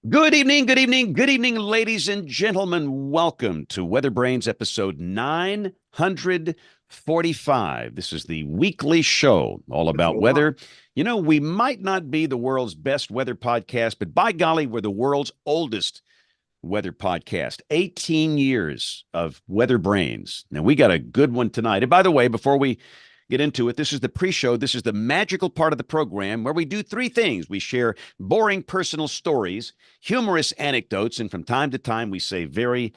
Good evening, good evening, good evening, ladies and gentlemen. Welcome to WeatherBrains episode 945. This is the weekly show all It's a about lot. weather. We might not be the world's best weather podcast, but by golly, we're the world's oldest weather podcast. 18 years of WeatherBrains. Now, we got a good one tonight. And by the way, before we get into it, this is the pre-show. This is the magical part of the program where we do three things. We share boring personal stories, humorous anecdotes, and from time to time, we say very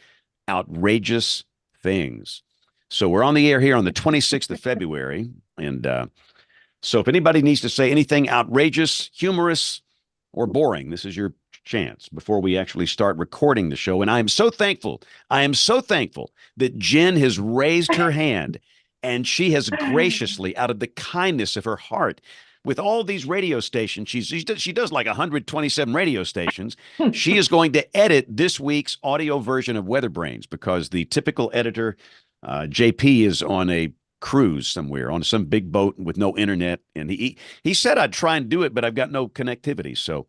outrageous things. So we're on the air here on the 26th of February. And so if anybody needs to say anything outrageous, humorous, or boring, this is your chance before we actually start recording the show. And I am so thankful. I am so thankful that Jen has raised her hand and she has graciously, out of the kindness of her heart, with all these radio stations, she does like 127 radio stations. She is going to edit this week's audio version of Weather Brains because the typical editor, JP, is on a cruise somewhere on some big boat with no internet. And he said I'd try and do it, but I've got no connectivity. So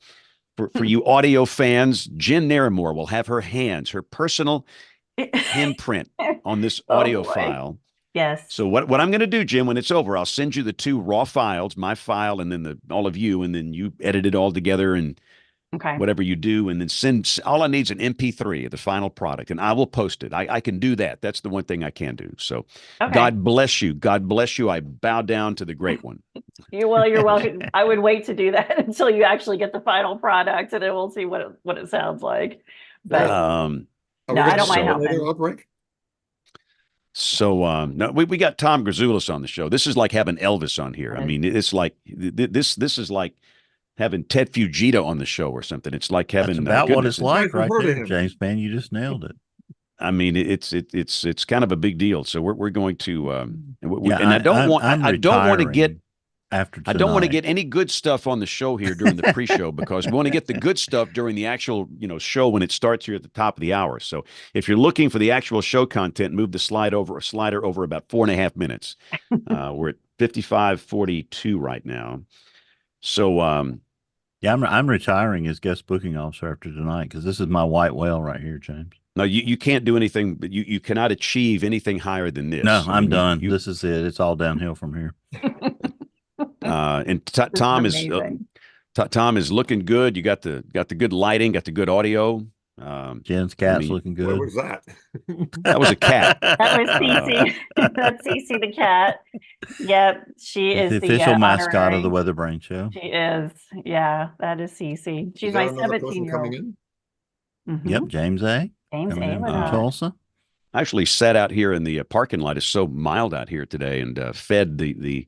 for you audio fans, Jen Naramore will have her hands, her personal handprint on this Oh audio boy. file. Yes. So what I'm going to do, Jim, when it's over, I'll send you the two raw files, my file, and then all of you, and then you edit it all together and Okay. whatever you do, and then send. All I need is an MP3 of the final product, and I will post it. I can do that. That's the one thing I can do. So, Okay. God bless you. God bless you. I bow down to the great one. You're welcome. I would wait to do that until you actually get the final product, and then we'll see what it sounds like. But Um, no, We I going to don't mind do so it later, helping. outbreak? no, we got Tom Grazulis on the show. This is like having Elvis on here. I Yes. mean, it's like this is like having Ted Fujita on the show or something. It's like That's having about what goodness. it's like right heard of there, him. James man. You just nailed it. I mean, it's kind of a big deal. So we're going to Yeah, and I don't want I'm I don't want to get retiring after I don't want to tonight. get any good stuff on the show here during the pre-show because we want to get the good stuff during the actual, show when it starts here at the top of the hour. So if you're looking for the actual show content, move the slider over about 4.5 minutes. We're at 55:42 right now. So Yeah, I'm retiring as guest booking officer after tonight because this is my white whale right here, James. no, you can't do anything, but you cannot achieve anything higher than this. No, I I'm mean, done. You, This is it. It's all downhill from here. and This is Tom amazing. Tom is looking good. You got the good lighting, got the good audio. Jen's I cat's mean, looking Where good. was that? that was a cat. That was CeCe. That's CeCe the cat. Yep, she She's is the the official mascot of the honorary. Weather Brain Show. She is. Yeah, that is CeCe. Is She's there my another person 17-year-old. coming in? Yep, James A. James coming A. in with from Uh, us. Tulsa. I actually sat out here in the parking lot. It's so mild out here today, and fed the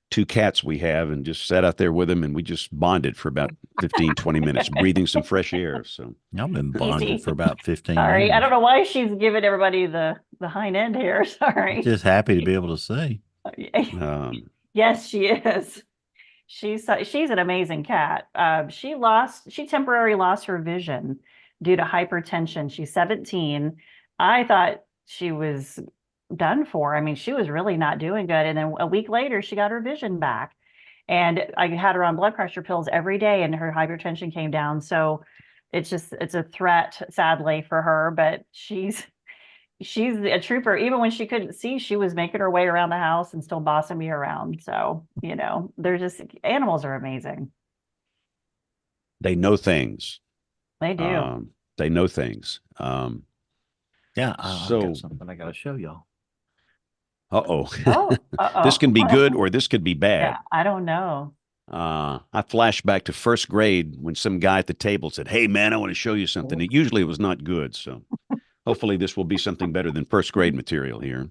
two cats we have, and just sat out there with them, and we just bonded for about 15, 20 minutes, breathing some fresh air. So Y'all been CeCe. bonded for about 15 Sorry, I years. don't know why she's giving everybody the hind end here. Sorry. Just happy to be able to see. um, Yes, she is. She's an amazing cat. She temporarily lost her vision due to hypertension. She's 17. I thought she was done for. I mean, she was really not doing good. And then a week later, she got her vision back. And I had her on blood pressure pills every day, and her hypertension came down. So it's a threat, sadly, for her, but she's a trooper. Even when she couldn't see, she was making her way around the house and still bossing me around. So, they're just animals are amazing. they know things. They do. They know things. Yeah, I've So, got something I got to show y'all. Oh, this can be uh-oh. good or this could be bad. Yeah, I don't know. I flash back to first grade when some guy at the table said, "Hey, man, I want to show you something." Usually it was not good. So hopefully this will be something better than first grade material here.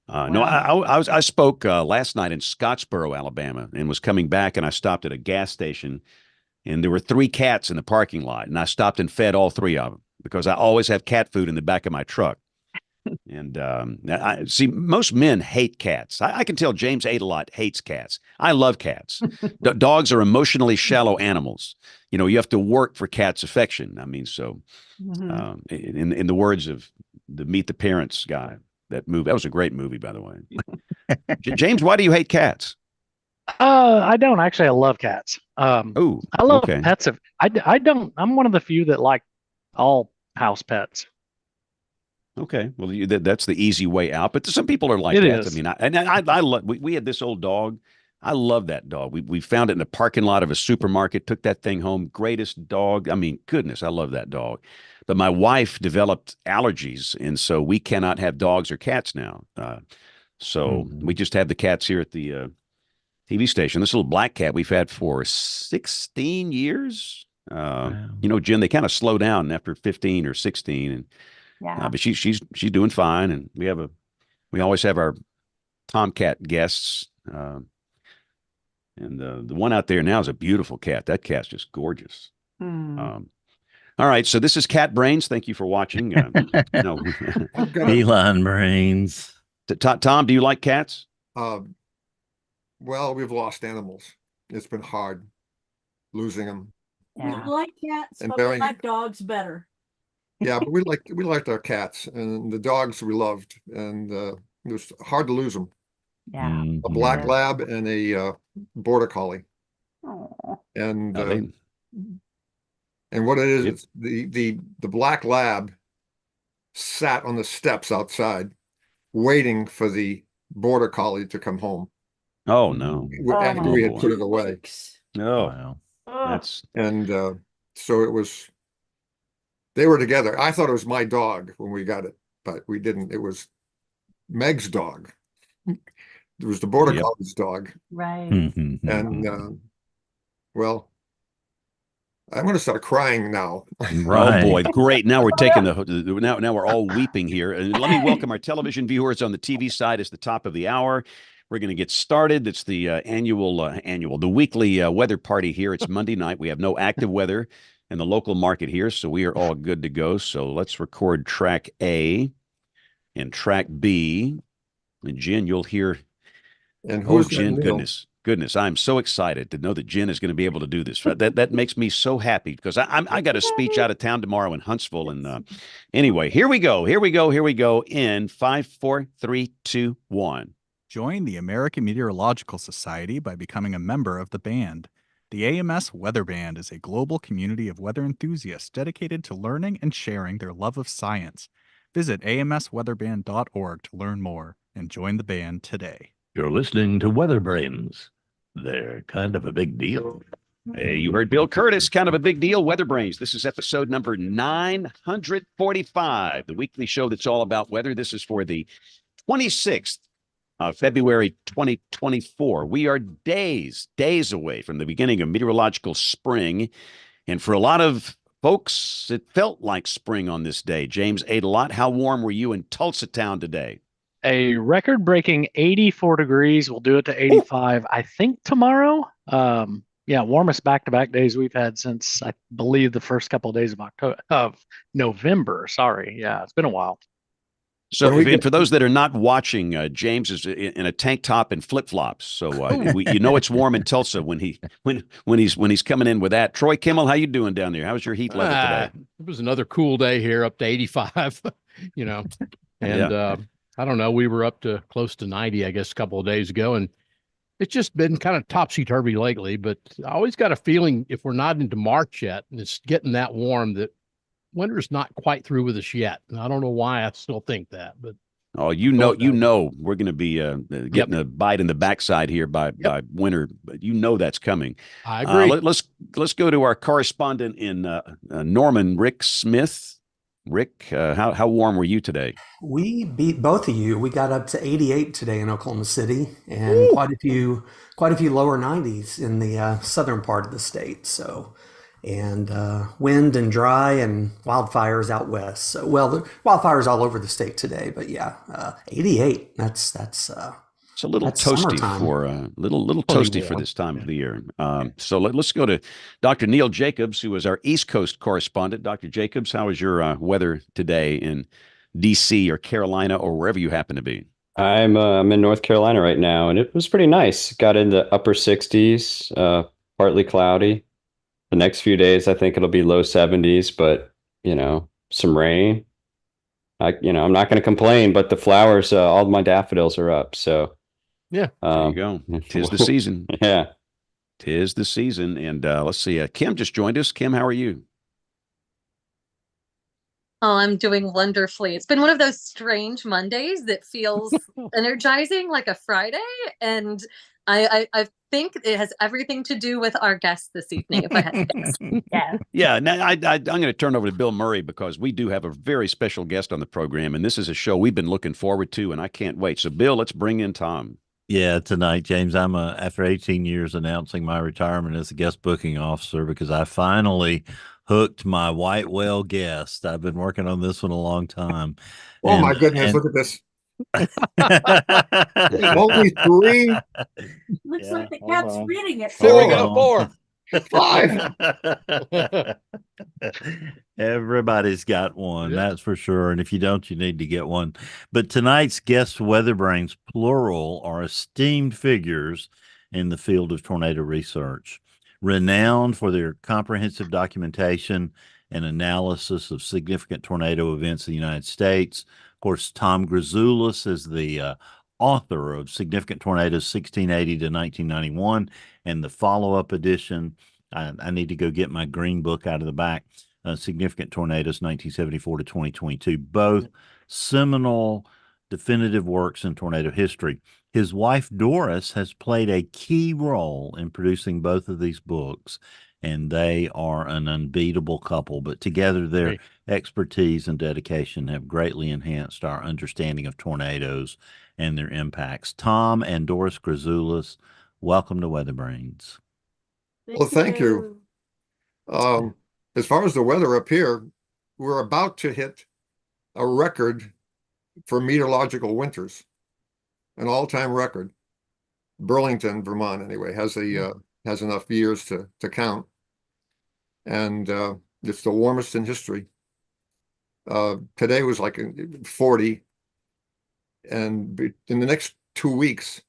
No, Well, I spoke last night in Scottsboro, Alabama, and was coming back, and I stopped at a gas station, and there were three cats in the parking lot, and I stopped and fed all three of them because I always have cat food in the back of my truck. And I see most men hate cats. I can tell James ate a lot, hates cats. I love cats. Dogs are emotionally shallow animals. You have to work for cats' affection. I mean, so mhm. in the words of the Meet the Parents guy, that was a great movie, by the way. James, why do you hate cats? I don't actually. I love cats. Oh, I love okay. pets. I don't. I'm one of the few that like all house pets. Okay. Well, that's the easy way out. But some people are like It that. I is. mean, I love, we had this old dog. I love that dog. We found it in the parking lot of a supermarket, took that thing home. Greatest dog. I mean, goodness, I love that dog. But my wife developed allergies, and so we cannot have dogs or cats now. So we just have the cats here at the TV station. This little black cat we've had for 16 years. Wow. Jen, they kind of slow down after 15 or 16, and Yeah. but she's doing fine, and we always have our tomcat guests, and the one out there now is a beautiful cat. That cat's just gorgeous. Hmm. All right, so this is Cat Brains. Thank you for watching. No, I've got Feline brains. Tom, do you like cats? well, we've lost animals. It's been hard losing them. Yeah. We like cats, And but we very- like dogs better. Yeah, but we liked our cats, and the dogs we loved, and it was hard to lose them. Yeah. A black Yeah. lab and a border collie, Oh. and No, and what it is, Yep. it's the black lab sat on the steps outside, waiting for the border collie to come home oh no, after we had boy. put it away. no, Wow. Ugh. that's And so they were together. I thought it was my dog when we got it, but we didn't. It was Meg's dog. It was the border Yep. collie's dog. Right. And well, I'm going to start crying now. Oh boy, great! Now we're taking now we're all weeping here. And let me welcome our television viewers on the TV side. It's the top of the hour. We're going to get started. It's the the weekly weather party here. It's Monday night. We have no active weather in the local market here, so we are all good to go. So let's record track A and track B. And Jen, you'll hear. And Oh, who's that Jen, Neil? goodness! I'm so excited to know that Jen is going to be able to do this. That makes me so happy because I got a speech out of town tomorrow in Huntsville. And anyway, here we go. In 5, 4, 3, 2, 1. Join the American Meteorological Society by becoming a member of the band. The AMS Weather Band is a global community of weather enthusiasts dedicated to learning and sharing their love of science. Visit amsweatherband.org to learn more and join the band today. You're listening to WeatherBrains. They're kind of a big deal. Hey, you heard Bill Curtis, kind of a big deal. WeatherBrains. This is episode number 945, the weekly show that's all about weather. This is for the 26th of February 2024. We are days away from the beginning of meteorological spring. And for a lot of folks, it felt like spring on this day. James ate a lot. How warm were you in Tulsa town today? A record-breaking 84 degrees. We'll do it to 85, I think, tomorrow. Yeah, warmest back-to-back days we've had since, I believe, the first couple of days of November. Sorry. Yeah, it's been a while. So, When we for those that are not watching, James is in a tank top and flip flops. So it's warm in Tulsa when he's coming in with that. Troy Kimmel, how you doing down there? How's your heat level today? It was another cool day here, up to 85. And I don't know, we were up to close to 90, I guess, a couple of days ago, and it's just been kind of topsy-turvy lately. But I always got a feeling if we're not into March yet and it's getting that warm, that winter's not quite through with us yet. And I don't know why I still think that, but Oh, we're going to be getting a bite in the backside here by winter, but that's coming. I agree. Let's go to our correspondent in Norman, Rick Smith. Rick, how warm were you today? We beat both of you. We got up to 88 today in Oklahoma City, and quite a few lower 90s in the southern part of the state. So, and wind and dry and wildfires out west. So, well, the wildfires all over the state today, but yeah, 88. That's It's a little That's toasty summertime. for little toasty for this time of the year. So let's go to Dr. Neil Jacobs, who is our East Coast correspondent. Dr. Jacobs, how is your weather today in D.C. or Carolina or wherever you happen to be? I'm in North Carolina right now, and it was pretty nice. Got in the upper 60s, partly cloudy. The next few days, I think it'll be low 70s, but some rain. I'm not going to complain. But the flowers, all my daffodils are up, so Yeah. There you go. Tis the season. Yeah. Tis the season. And let's see. Kim just joined us. Kim, how are you? Oh, I'm doing wonderfully. It's been one of those strange Mondays that feels energizing like a Friday. And I think it has everything to do with our guest this evening, if I had to guess. Yeah. Yeah. Now, I'm going to turn over to Bill Murray because we do have a very special guest on the program. And this is a show we've been looking forward to, and I can't wait. So, Bill, let's bring in Tom. Yeah, tonight, James, I'm after 18 years announcing my retirement as a guest booking officer because I finally hooked my white whale guest. I've been working on this one a long time. Oh my goodness, look at this. Only 3. Looks Yeah, like the hold cat's on. reading it. There we Hold go. on. 5. Everybody's got one, Yep. that's for sure. And if you don't, you need to get one. But tonight's guest WeatherBrains, plural, are esteemed figures in the field of tornado research, renowned for their comprehensive documentation and analysis of significant tornado events in the United States. Of course, Tom Grazulis is the author of Significant Tornadoes 1680 to 1991 and the follow-up edition. I need to go get my green book out of the back. Significant Tornadoes 1974 to 2022, both seminal definitive works in tornado history. His wife Doris has played a key role in producing both of these books, and they are an unbeatable couple. But together, their expertise and dedication have greatly enhanced our understanding of tornadoes and their impacts. Tom and Doris Grazulis, welcome to WeatherBrains. Well, thank you. As far as the weather up here, we're about to hit a record for meteorological winters, an all-time record. Burlington, Vermont, anyway, has enough years to count, and it's the warmest in history. Today was like 40, and in the next 2 weeks,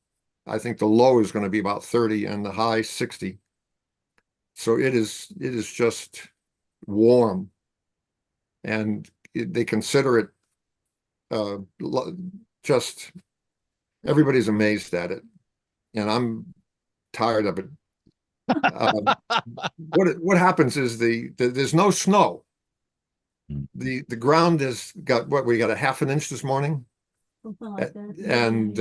I think the low is going to be about 30 and the high 60. So it is just warm, and they consider it just everybody's amazed at it, and I'm tired of it. What happens is there's no snow. The ground has got we got a half an inch this morning, Like that. and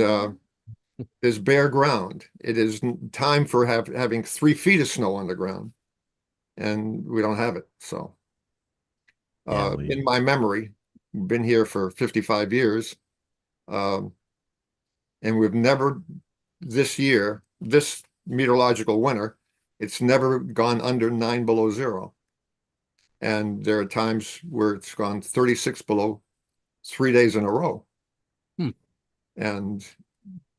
there's bare ground. It is time for having 3 feet of snow on the ground, and we don't have it. So in my memory, we've been here for 55 years, and we've never, this meteorological winter, it's never gone under 9 below 0. And there are times where it's gone 36 below 3 days in a row. And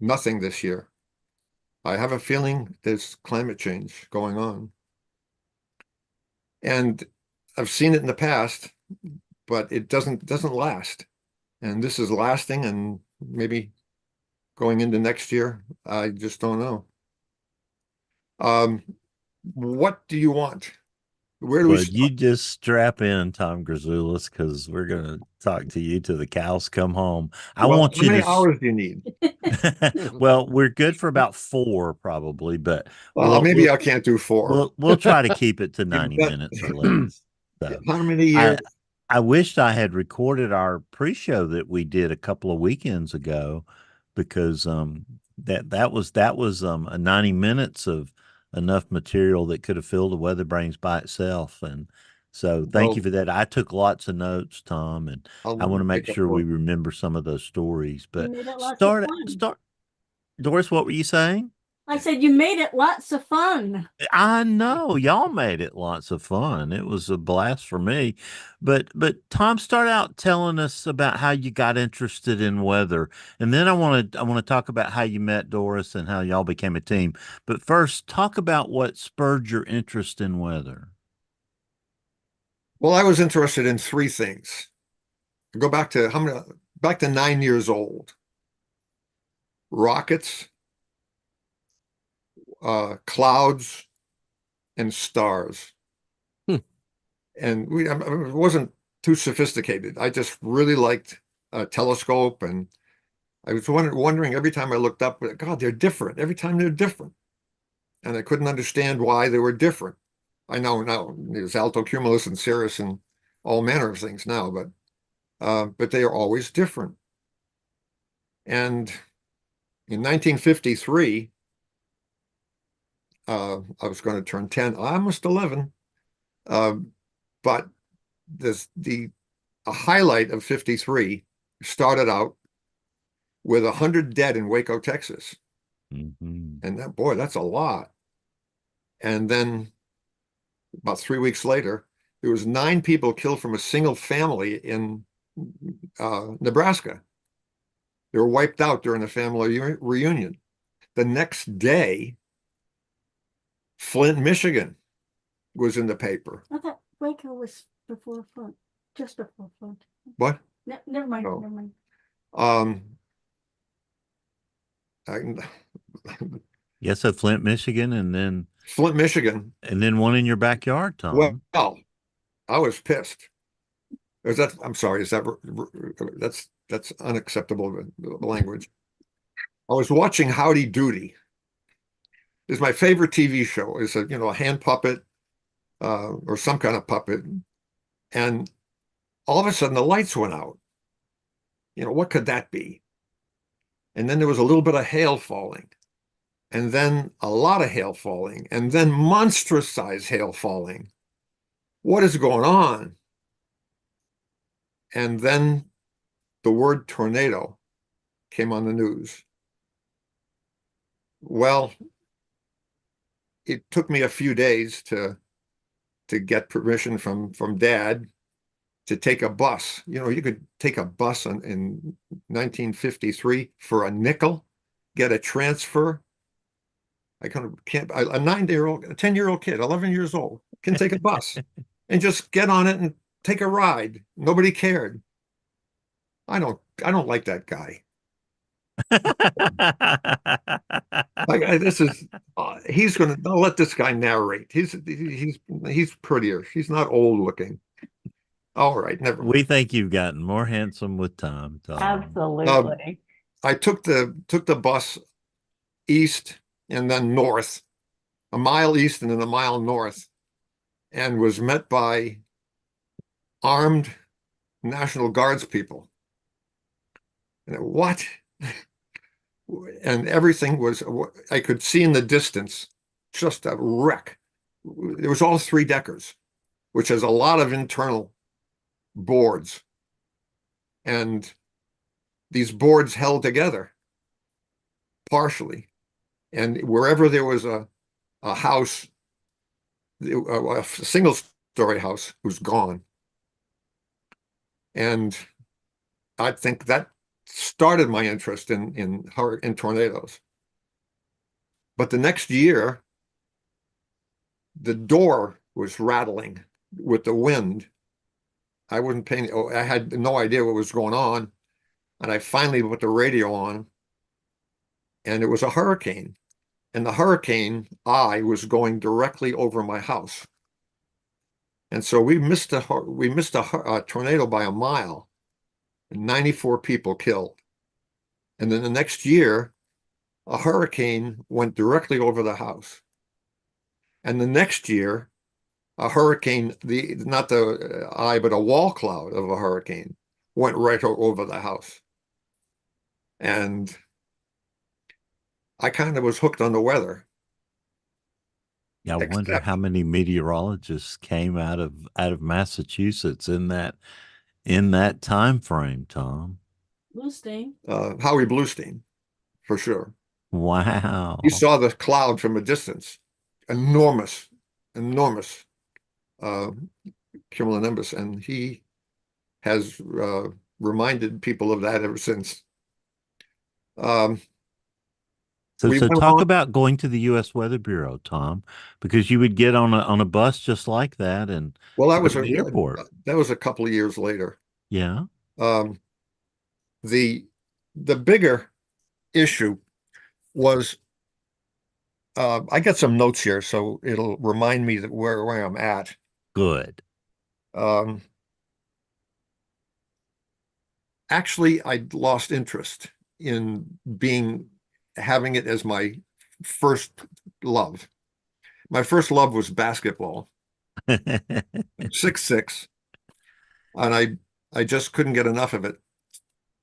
nothing this year. I have a feeling there's climate change going on. And I've seen it in the past, but it doesn't last. And this is lasting, and maybe going into next year, I just don't know. What do you want? Where do we start? You just strap in, Tom Grazulis, because we're going to talk to you till the cows come home. I want you how many to. hours do you need? Well, we're good for about 4 probably, but maybe I can't do 4. We'll try to keep it to 90 minutes or less. So, how many years? I wished I had recorded our pre-show that we did a couple of weekends ago, because that was 90 minutes of enough material that could have filled the WeatherBrains by itself. And so thank you for that. I took lots of notes, Tom, and I want to make sure we remember some of those stories. But start, Doris, what were you saying? I said you made it lots of fun. I know y'all made it lots of fun. It was a blast for me. But Tom, start out telling us about how you got interested in weather, and then I want to talk about how you met Doris and how y'all became a team. But first, talk about what spurred your interest in weather. Well, I was interested in 3 things. I go back to back to 9 years old. Rockets, clouds, and stars. And it wasn't too sophisticated. I just really liked a telescope and I was wondering every time I looked up, God, they're different. Every time they're different. And I couldn't understand why they were different. I know now there's altocumulus and cirrus and all manner of things now, but they are always different. And in 1953, I was going to turn 10, almost 11. But a highlight of 53 started out with 100 dead in Waco, Texas. Mm-hmm. And that, boy, that's a lot. And then about 3 weeks later, there was 9 people killed from a single family in Nebraska. They were wiped out during the family reunion. The next day, Flint, Michigan was in the paper. I thought Waco was before Flint, just before Flint. What? Never mind, No. never mind. Yes, at Flint, Michigan, and then Flint, Michigan. And then one in your backyard, Tom. Well, I was pissed. I'm sorry, that's unacceptable language. I was watching Howdy Doody. It's my favorite TV show. It's a hand puppet or some kind of puppet. And all of a sudden the lights went out. What could that be? And then there was a little bit of hail falling. And then a lot of hail falling. And then monstrous size hail falling. What is going on? And then the word tornado came on the news. Well, it took me a few days to get permission from Dad to take a bus. You could take a bus in 1953 for a nickel, get a transfer. I kind of can't. A 9-year-old, a 10-year-old kid, 11 years old, can take a bus and just get on it and take a ride. Nobody cared. I don't like that guy. I'll let this guy narrate. He's prettier. He's not old looking. All right, never mind. We think you've gotten more handsome with time, Tom. Absolutely. I took the bus east and then north, a mile east and then a mile north, and was met by armed National Guards people. And what? And everything was, I could see in the distance, just a wreck. It was all 3-deckers, which has a lot of internal boards. And these boards held together partially. And wherever there was a house, a single-story house was gone. And I think that started my interest in tornadoes. But the next year, the door was rattling with the wind. I had no idea what was going on. And I finally put the radio on, and it was a hurricane. And the hurricane eye was going directly over my house. And so we missed a tornado by a mile. 94 people killed. And then the next year, a hurricane went directly over the house. And the next year, a hurricane, not the eye, but a wall cloud of a hurricane went right over the house. And I kind of was hooked on the weather. Yeah, I wonder how many meteorologists came out of Massachusetts in that time frame, Tom. Bluestein. Howie Bluestein, for sure. Wow. He saw the cloud from a distance. Enormous cumulonimbus, and he has reminded people of that ever since. So talk about going to the U.S. Weather Bureau, Tom, because you would get on a bus just like that, and that was the airport. That was a couple of years later. Yeah. The bigger issue was I got some notes here, so it'll remind me that where I'm at. Good. Actually, I lost interest in having it as my first love. My first love was basketball. 6'6", and I just couldn't get enough of it.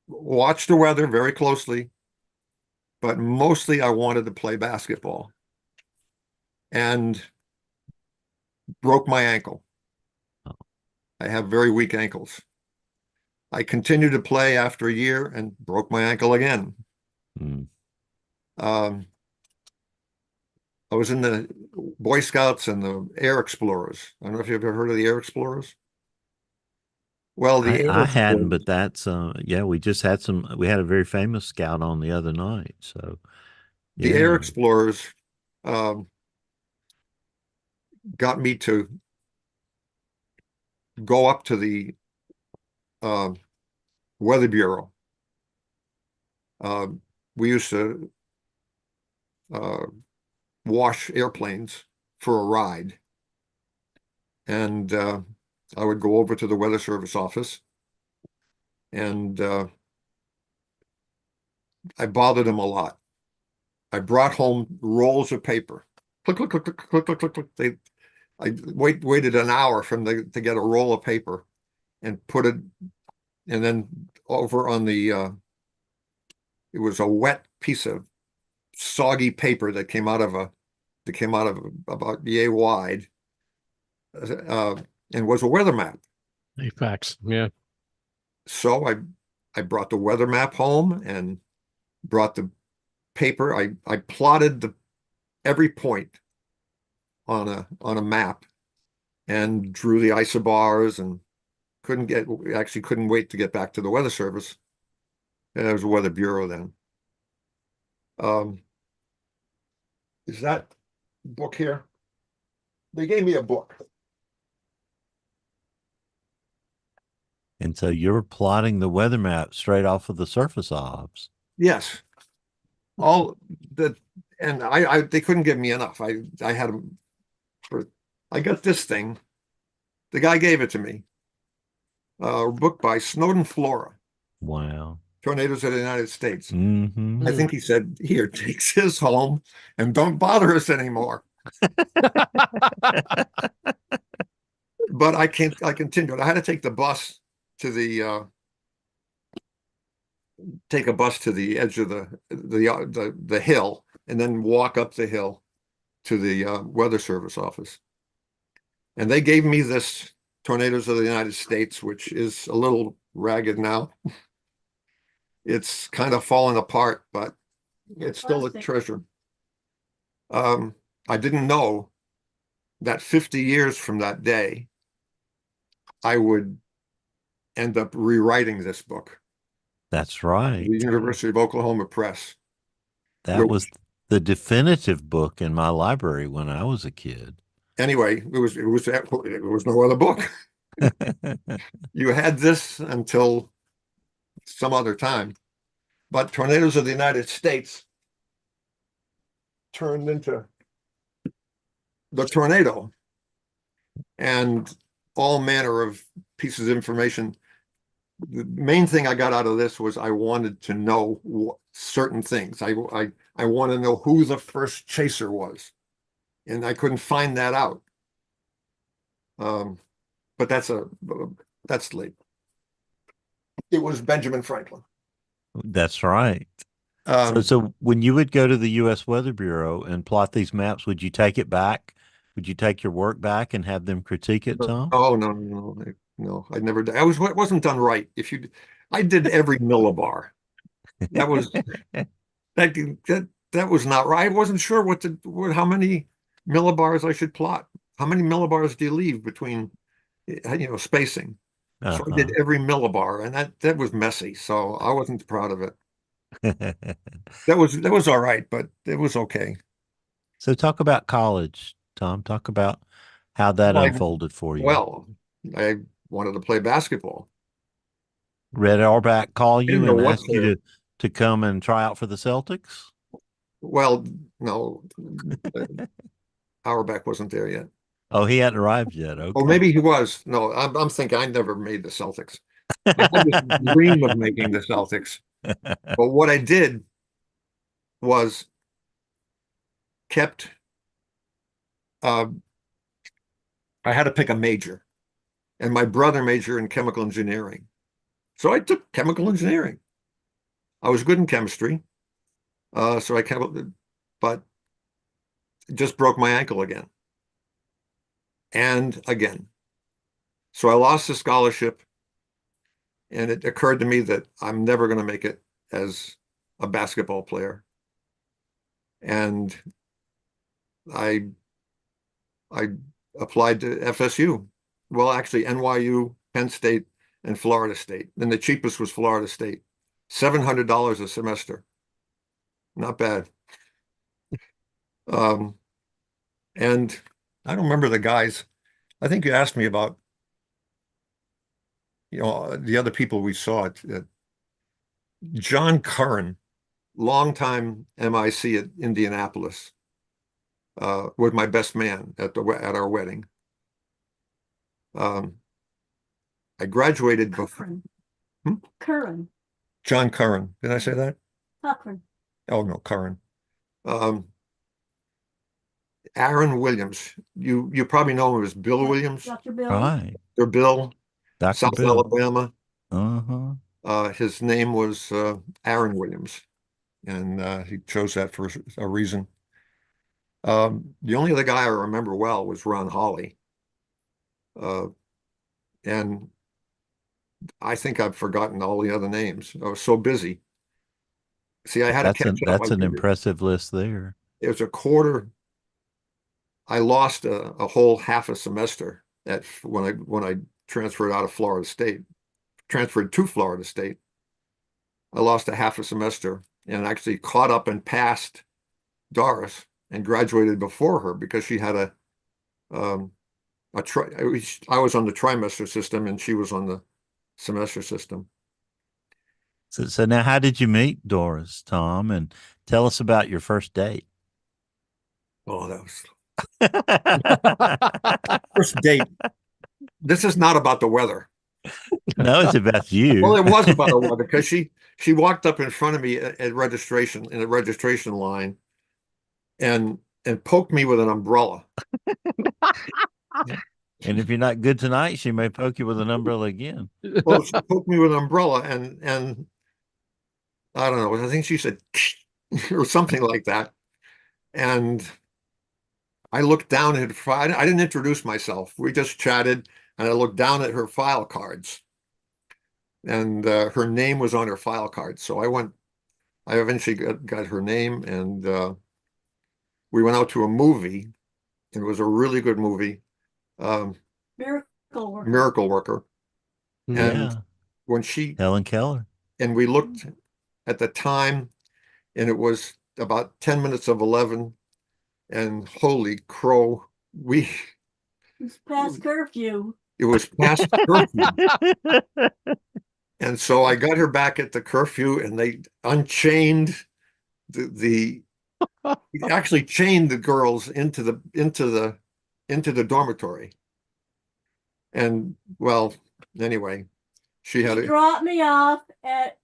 Watched the weather very closely, but mostly I wanted to play basketball, and broke my ankle. I have very weak ankles. I continued to play after a year and broke my ankle again. Mm. I was in the Boy Scouts and the Air Explorers. I don't know if you've ever heard of the Air Explorers. Well, the Air I hadn't, Explorers, but that's yeah, we just had we had a very famous scout on the other night. So the Air yeah. Explorers got me to go up to the Weather Bureau. We used to wash airplanes for a ride. And I would go over to the Weather Service office, and I bothered them a lot. I brought home rolls of paper. Click, click, click, click, click, click, click, click. I waited an hour to get a roll of paper and put it, and then over on the, it was a wet piece of soggy paper that came out of about yay wide, and was a weather map. Facts. Yeah. So I brought the weather map home and brought the paper. I plotted every point on a map and drew the isobars, and couldn't wait to get back to the Weather Service. And there was a Weather Bureau then. Is that book here? They gave me a book. And so you're plotting the weather map straight off of the surface obs. Yes. And they couldn't give me enough. I had them I got this thing. The guy gave it to me. A book by Snowden Flora. Wow. Tornadoes of the United States. Mm-hmm. I think he said, "Here, take his home and don't bother us anymore." But I continued. I had to take the bus to take a bus to the edge of the hill, and then walk up the hill to the Weather Service office. And they gave me this Tornadoes of the United States, which is a little ragged now. It's kind of falling apart, but it's still a treasure. I didn't know that 50 years from that day, I would end up rewriting this book. That's right. The University of Oklahoma Press. That was the definitive book in my library when I was a kid. Anyway, it was no other book. You had this until some other time. But Tornadoes of the United States turned into the tornado, and all manner of pieces of information. The main thing I got out of this was I wanted to know certain things. I want to know who the first chaser was, and I couldn't find that out. But that's late. It was Benjamin Franklin. That's right. So when you would go to the U.S. Weather Bureau and plot these maps, would you take it back? Would you take your work back and have them critique it, Tom? Oh, no, I never did. It wasn't done right. I did every millibar. That was that was not right. I wasn't sure how many millibars I should plot. How many millibars do you leave between, spacing? So I did every millibar, and that was messy. So I wasn't proud of it. That was all right, but it was okay. So talk about college, Tom. Talk about how that unfolded for you. Well, I wanted to play basketball. Red Auerbach call you and ask you to come and try out for the Celtics? Well, no. Auerbach wasn't there yet. Oh, he hadn't arrived yet. Okay. Oh, maybe he was. No, I'm thinking I never made the Celtics. I had this dream of making the Celtics. But what I did was kept, I had to pick a major, and my brother majored in chemical engineering. So I took chemical engineering. I was good in chemistry. So I but just broke my ankle again and again. So I lost the scholarship, and it occurred to me that I'm never going to make it as a basketball player. And I applied to FSU. Well, actually NYU, Penn State, and Florida State. And the cheapest was Florida State. $700 a semester. Not bad. And I don't remember the guys. I think you asked me about, the other people we saw. John Curran, longtime MIC at Indianapolis, was my best man at our wedding. I graduated before. Curran. John Curran. Did I say that? Cochran. Oh no, Curran. Aaron Williams. You probably know him as Bill Williams. Dr. Bill. Right. Or Bill. Dr. South Bill. Alabama. Uh-huh. His name was Aaron Williams, and he chose that for a reason. The only other guy I remember well was Ron Hawley. And I think I've forgotten all the other names. I was so busy. See, I had to catch up. That's an impressive list there. It was a quarter. I lost a whole half a semester when I transferred out of Florida State, transferred to Florida State. I lost a half a semester and actually caught up and passed Doris and graduated before her because she had I was on the trimester system and she was on the semester system. So now, how did you meet Doris, Tom? And tell us about your first date. Oh, that was first date. This is not about the weather. No, it's about you. Well, it was about the weather because she walked up in front of me at registration in the registration line and poked me with an umbrella. And if you're not good tonight, she may poke you with an umbrella again. Well, she poked me with an umbrella and I don't know. I think she said or something like that. And I looked down at her. I didn't introduce myself. We just chatted, and I looked down at her file cards, and her name was on her file card. So I eventually got her name, and we went out to a movie. It was a really good movie. Miracle Worker. Miracle Worker. Yeah. And when Helen Keller. And we looked at the time, and it was about 10 minutes of 11. And holy crow, it was past curfew. It was past curfew. And so I got her back at the curfew, and they unchained actually chained the girls into the dormitory. And well, anyway, she dropped me off at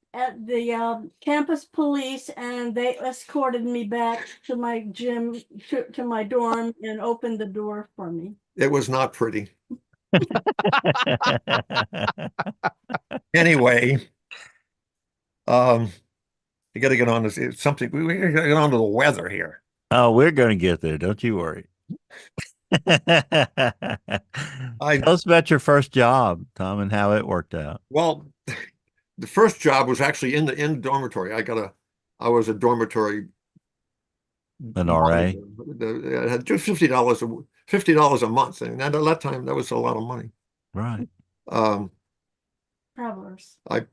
the campus police, and they escorted me back to my gym, to my dorm, and opened the door for me. It was not pretty. Anyway, you got to get on this. It's something we got to get on to the weather here. Oh, we're going to get there. Don't you worry. Tell us about your first job, Tom, and how it worked out. Well, the first job was actually in the dormitory. I was a dormitory. An RA. I had just $50 a month, and at that time that was a lot of money. Right. Travelers. I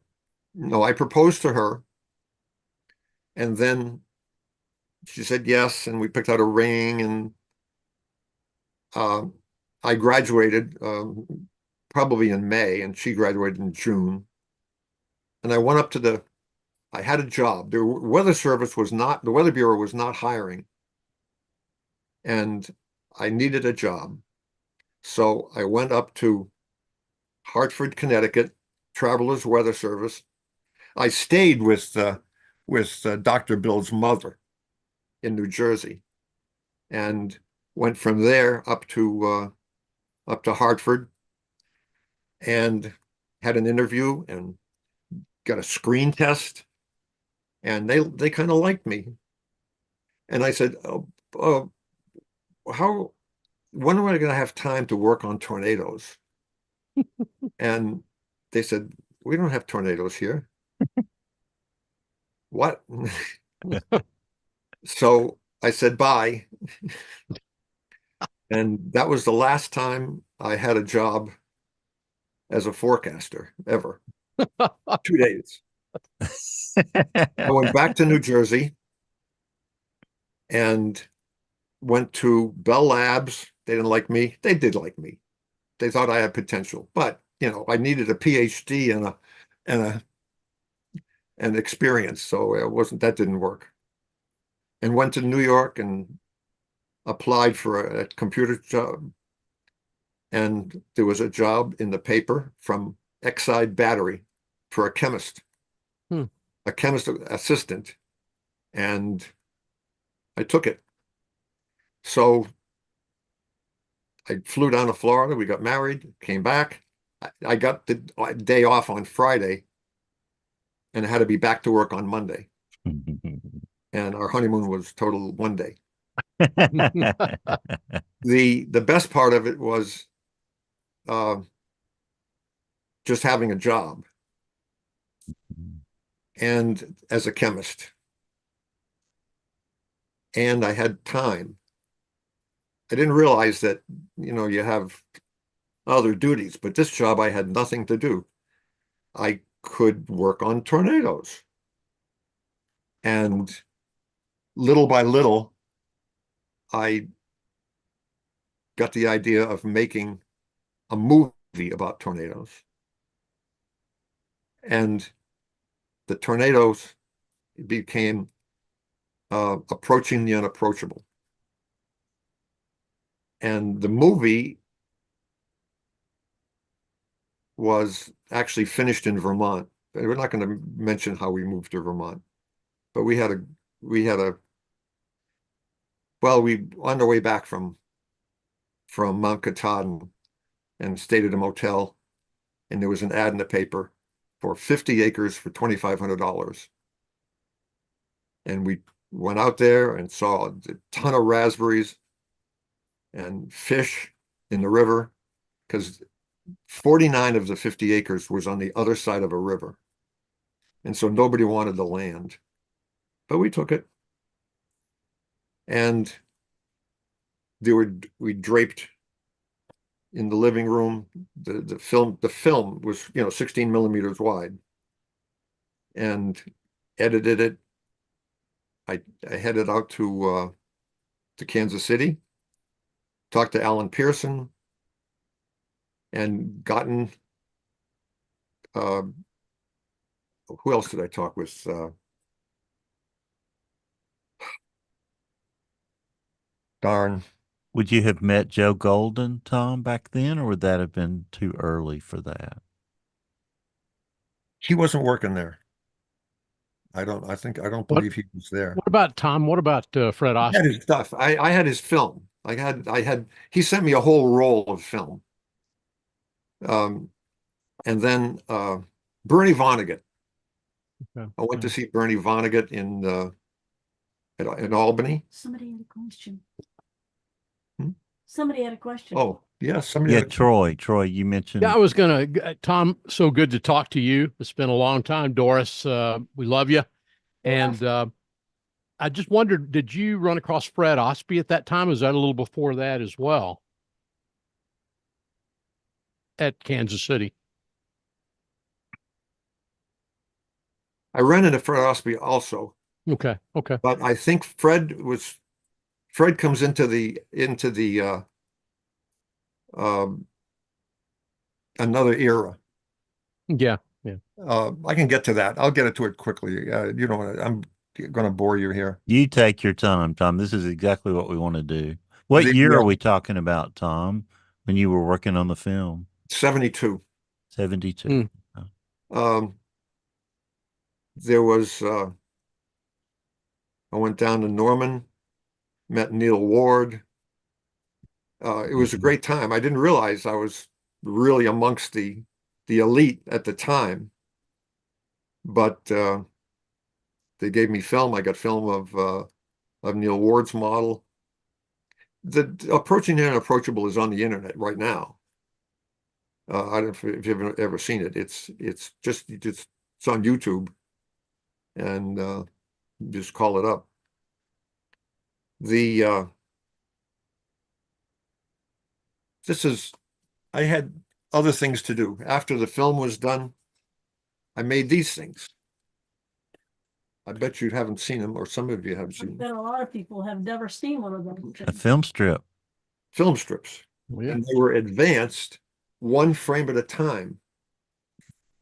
proposed to her, and then she said yes, and we picked out a ring, and I graduated probably in May, and she graduated in June. And I went up to I had a job. The Weather Bureau was not hiring. And I needed a job. So I went up to Hartford, Connecticut, Travelers Weather Service. I stayed with Dr. Bill's mother in New Jersey, and went from there up to Hartford, and had an interview and got a screen test, and they kind of liked me. And I said, when am I going to have time to work on tornadoes? And they said, we don't have tornadoes here. What? So I said, bye. And that was the last time I had a job as a forecaster ever. 2 days. I went back to New Jersey and went to Bell Labs. They didn't like me. They did like me. They thought I had potential, but I needed a PhD and experience, so that didn't work. And went to New York and applied for a computer job, and there was a job in the paper from Exide Battery for a chemist, a chemist assistant, and I took it. So I flew down to Florida. We got married, came back. I got the day off on Friday and had to be back to work on Monday. And our honeymoon was total 1 day. The best part of it was just having a job and as a chemist. And I had time. I didn't realize that, you have other duties, but this job I had nothing to do. I could work on tornadoes. And little by little, I got the idea of making a movie about tornadoes. And the tornadoes became approaching the unapproachable. And the movie was actually finished in Vermont. We're not going to mention how we moved to Vermont, but we on our way back from Mount Katahdin and stayed at a motel, and there was an ad in the paper for 50 acres for $2,500. And we went out there and saw a ton of raspberries and fish in the river, because 49 of the 50 acres was on the other side of a river. And so nobody wanted the land, but we took it. And we draped in the living room. The film was 16 millimeters wide, and edited it. I headed out to Kansas City, talked to Alan Pearson, and gotten who else did I talk with? Darn. Would you have met Joe Golden, Tom, back then, or would that have been too early for that? He wasn't working there. I don't believe he was there. What about Tom? What about Fred I Osby? had his stuff. I had his film. He sent me a whole roll of film. And then Bernie Vonnegut. Okay. I went to see Bernie Vonnegut in Albany. Somebody had a question. Hmm? Somebody had a question. Oh, yeah, somebody. Troy, you mentioned. Yeah, I was Tom, so good to talk to you. It's been a long time. Doris, we love you. And I just wondered, did you run across Fred Osby at that time? Was that a little before that as well? At Kansas City. I ran into Fred Osby also. Okay. But I think Fred comes into the another era. Yeah. I can get to that. I'll get to it quickly. I'm going to bore you here. You take your time, Tom. This is exactly what we want to do. What year are we talking about, Tom, when you were working on the film? 72. 72. There was, I went down to Norman, met Neil Ward. It was a great time. I didn't realize I was really amongst the elite at the time, but they gave me film. I got film of Neil Ward's model. The Approaching the Unapproachable is on the internet right now. I don't know if you've ever seen it. It's on YouTube, and just call it up. I had other things to do. After the film was done, I made these things. I bet you haven't seen them, or some of you haven't I seen them. bet a lot of people have never seen one of them. A film strip. Film strips. Oh, yeah. And they were advanced one frame at a time.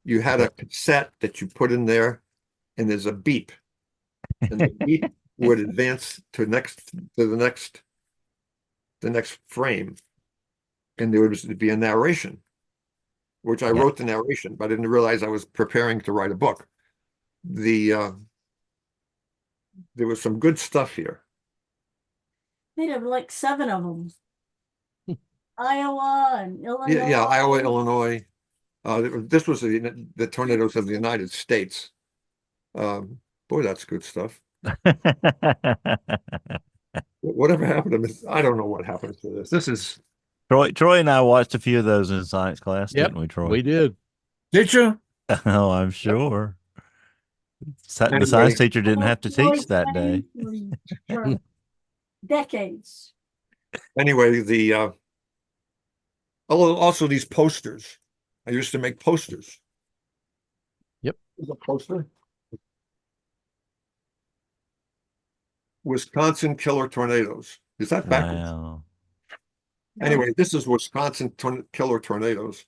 You had a cassette that you put in there, and there's a beep. And the beep would advance to the next frame. And there would be a narration, which I wrote the narration, but I didn't realize I was preparing to write a book. There was some good stuff here. They'd have like 7 of them. Iowa and Illinois. Yeah, Iowa, Illinois. This was the tornadoes of the United States. Boy, that's good stuff. Whatever happened to this? I don't know what happened to this. This is Troy and I watched a few of those in science class, Yep, didn't we, Troy? we did. Did you? Oh, I'm sure. The Anyway. science teacher didn't have to teach that day. For decades. Anyway, also these posters. I used to make posters. Yep. Here's a poster. Wisconsin killer tornadoes. Is that backwards? Wow. Anyway, this is Wisconsin killer tornadoes.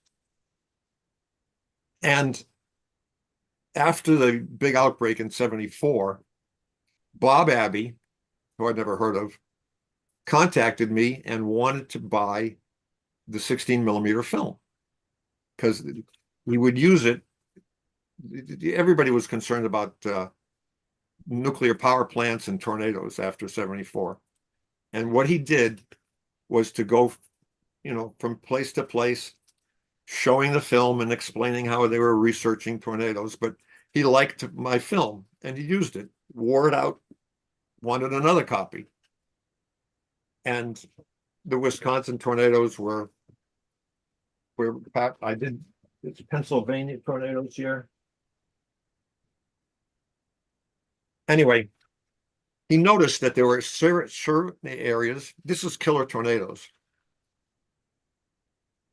And after the big outbreak in 74, Bob Abbey, who I'd never heard of, contacted me and wanted to buy the 16 mm film because we would use it. Everybody was concerned about nuclear power plants and tornadoes after 74. And what he did was to go, from place to place, showing the film and explaining how they were researching tornadoes. But he liked my film and he used it, wore it out, wanted another copy. And the Wisconsin tornadoes were it's Pennsylvania tornadoes here. Anyway, he noticed that there were certain areas. This is killer tornadoes.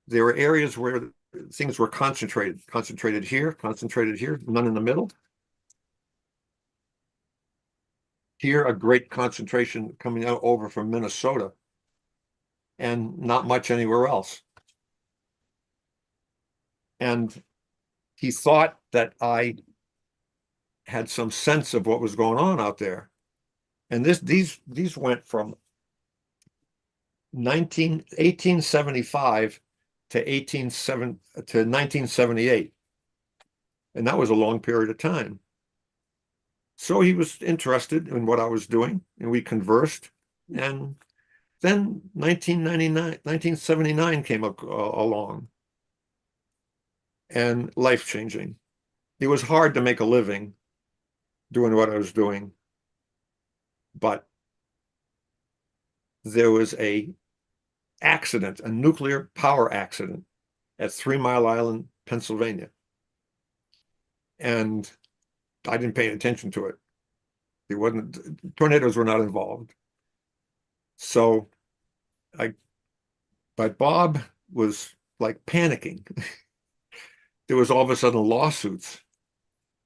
There were areas where things were concentrated here, none in the middle. Here, a great concentration coming out over from Minnesota, and not much anywhere else. And he thought that I had some sense of what was going on out there. And these went from 1875 to 1978. And that was a long period of time. So he was interested in what I was doing, and we conversed. And then 1979 came along, and life-changing. It was hard to make a living doing what I was doing, but there was a nuclear power accident at 3 Mile Island, Pennsylvania. And I didn't pay attention to it. Tornadoes were not involved. So but Bob was like panicking. There was all of a sudden lawsuits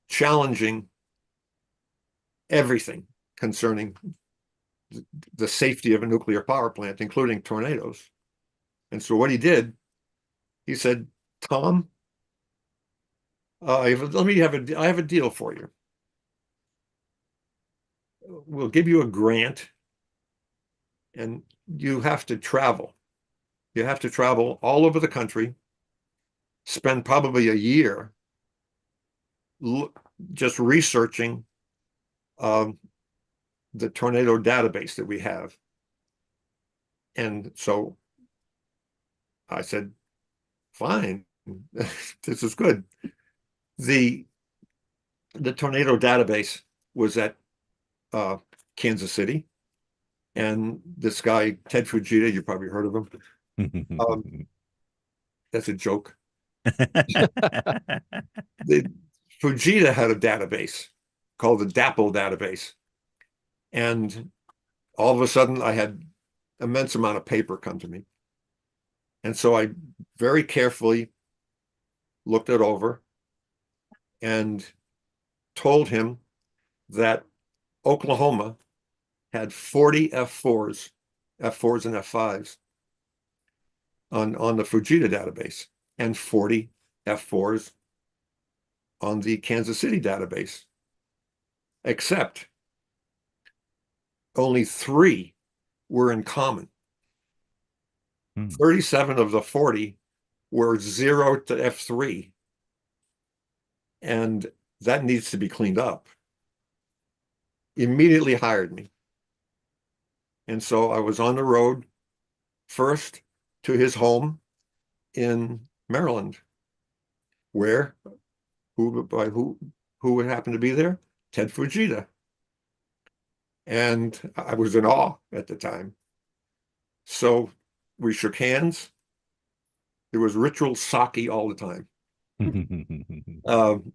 challenging everything concerning the safety of a nuclear power plant, including tornadoes. And so what he did, he said, Tom, I have a deal for you. We'll give you a grant, and you have to travel. You have to travel all over the country, spend probably a year just researching the tornado database that we have. And so I said, fine, this is good. The tornado database was at Kansas City. And this guy, Ted Fujita, you probably heard of him. That's a joke. Fujita had a database called the DAPL database. And all of a sudden, I had immense amount of paper come to me. And so I very carefully looked it over and told him that Oklahoma had 40 F4s and F5s on the Fujita database and 40 F4s on the Kansas City database, except only 3 were in common. 37 of the 40 were 0 to F3, and that needs to be cleaned up. Immediately hired me. And so I was on the road first to his home in Maryland, where who would happen to be there? Ted Fujita. And I was in awe at the time. So we shook hands. There was ritual sake all the time. And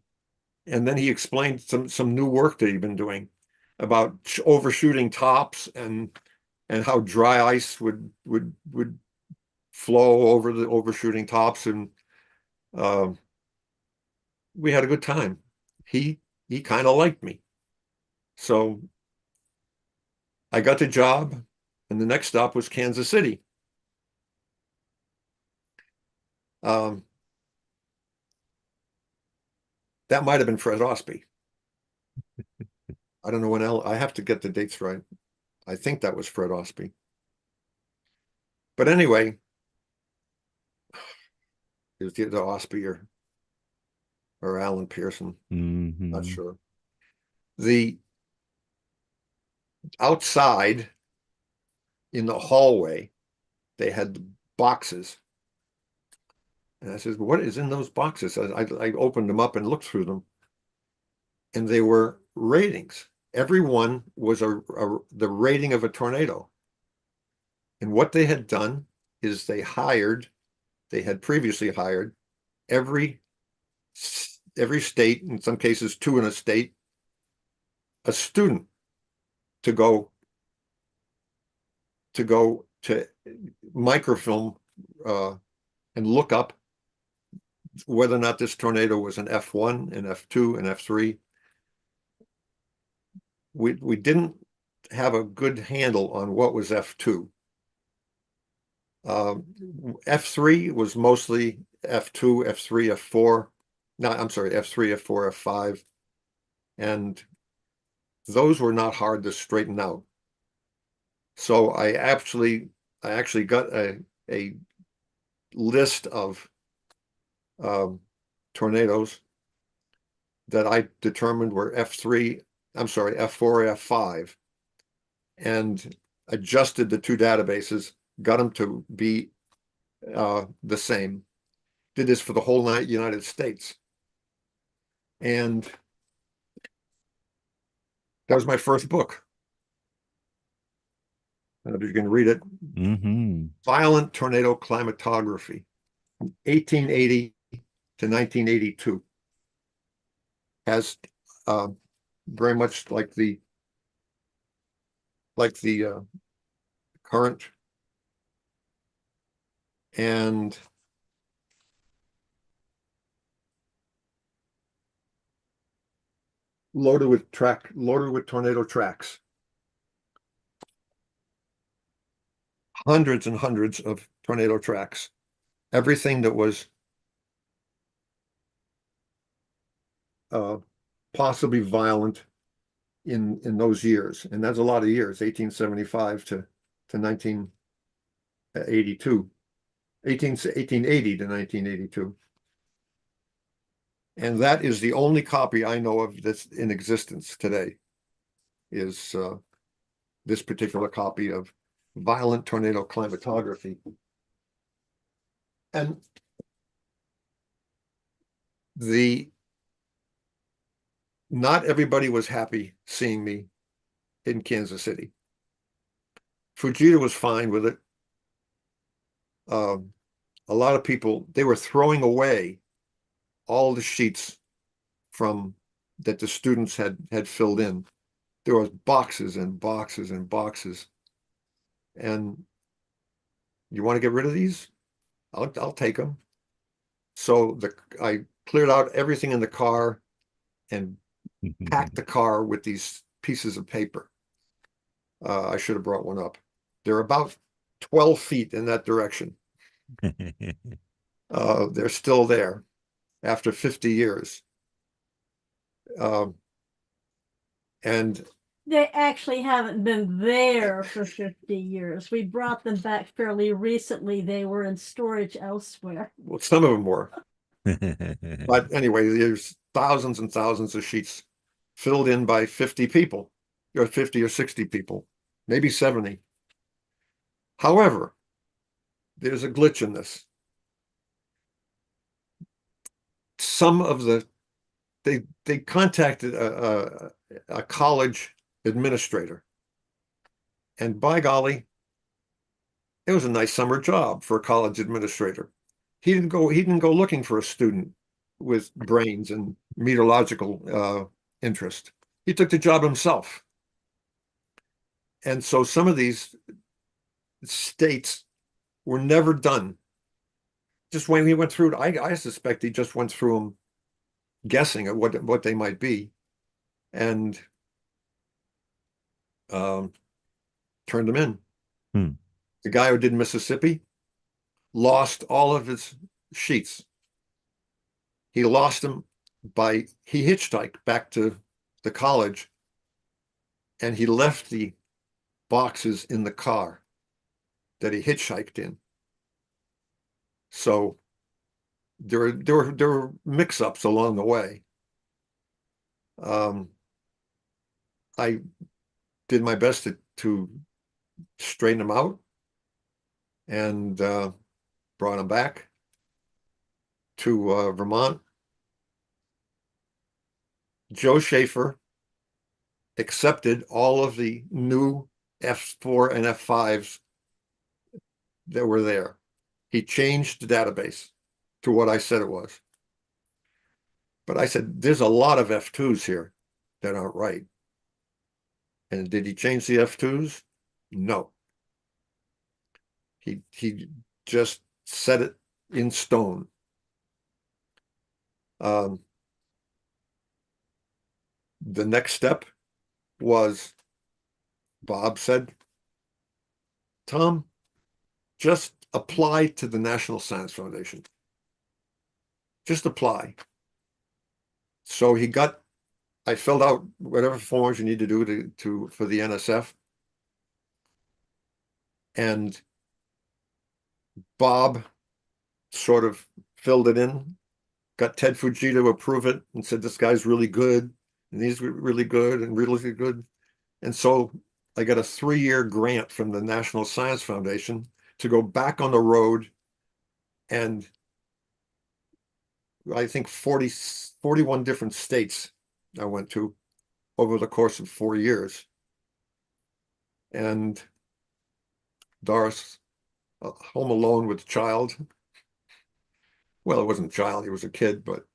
then he explained some new work that he'd been doing about overshooting tops and how dry ice would flow over the overshooting tops, and we had a good time. He kind of liked me, so I got the job, and the next stop was Kansas City. That might have been Fred Osby. I don't know when I have to get the dates right. I think that was Fred Osby. But anyway, it was either Osby or Alan Pearson. Not sure. The outside in the hallway, they had the boxes. And I said, what is in those boxes? I opened them up and looked through them. And they were ratings. Every one was the rating of a tornado. And what they had done is they had previously hired every state, in some cases 2 in a state, a student to go to microfilm and look up whether or not this tornado was an F1, an F2, an F3. We didn't have a good handle on what was F2. F3 was mostly F2, F3, F4. No, I'm sorry, F3, F4, F5. And those were not hard to straighten out. So I actually got a list of tornadoes that I determined were F4, F5, and adjusted the 2 databases, got them to be the same. Did this for the whole United States. And that was my first book. I don't know if you can read it. Violent Tornado Climatography, 1880 to 1982. Has very much like the current, and loaded with tornado tracks. Hundreds and hundreds of tornado tracks. Everything that was possibly violent in those years. And that's a lot of years, 1875 to 1982. 1880 to 1982. And that is the only copy I know of that's in existence today, is this particular copy of Violent Tornado Climatography. And not everybody was happy seeing me in Kansas City. Fujita was fine with it. A lot of people, they were throwing away all the sheets that the students had filled in. There was boxes and boxes and boxes. And you want to get rid of these? I'll take them. So I cleared out everything in the car and packed the car with these pieces of paper. I should have brought one up. They're about 12 feet in that direction. They're still there after 50 years. And they actually haven't been there for 50 years. We brought them back fairly recently. They were in storage elsewhere. Well, some of them were. But anyway, there's thousands and thousands of sheets filled in by 50 people, or 50 or 60 people, maybe 70. However, there's a glitch in this. Some of they contacted a college administrator, and by golly, it was a nice summer job for a college administrator. He didn't go looking for a student with brains and meteorological interest. He took the job himself. And so some of these states were never done. Just when he went through, I suspect he just went through them guessing at what they might be, and turned them in. The guy who did Mississippi lost all of his sheets. He lost them he hitchhiked back to the college, and he left the boxes in the car that he hitchhiked in. So there were mix-ups along the way. I did my best to straighten them out, and brought them back to Vermont. Joe Schaefer accepted all of the new F4 and F5s that were there. He changed the database to what I said it was. But I said, there's a lot of F2s here that aren't right. And did he change the F2s? No. He just set it in stone. The next step was, Bob said, Tom, just apply to the National Science Foundation. Just apply. So I filled out whatever forms you need to do for the NSF. And Bob sort of filled it in, got Ted Fujita to approve it, and said, this guy's really good, and he's really good, and really good. And so I got a 3-year grant from the National Science Foundation to go back on the road, and I think 41 different states I went to over the course of 4 years. And Doris, home alone with a child. Well, it wasn't a child, he was a kid, but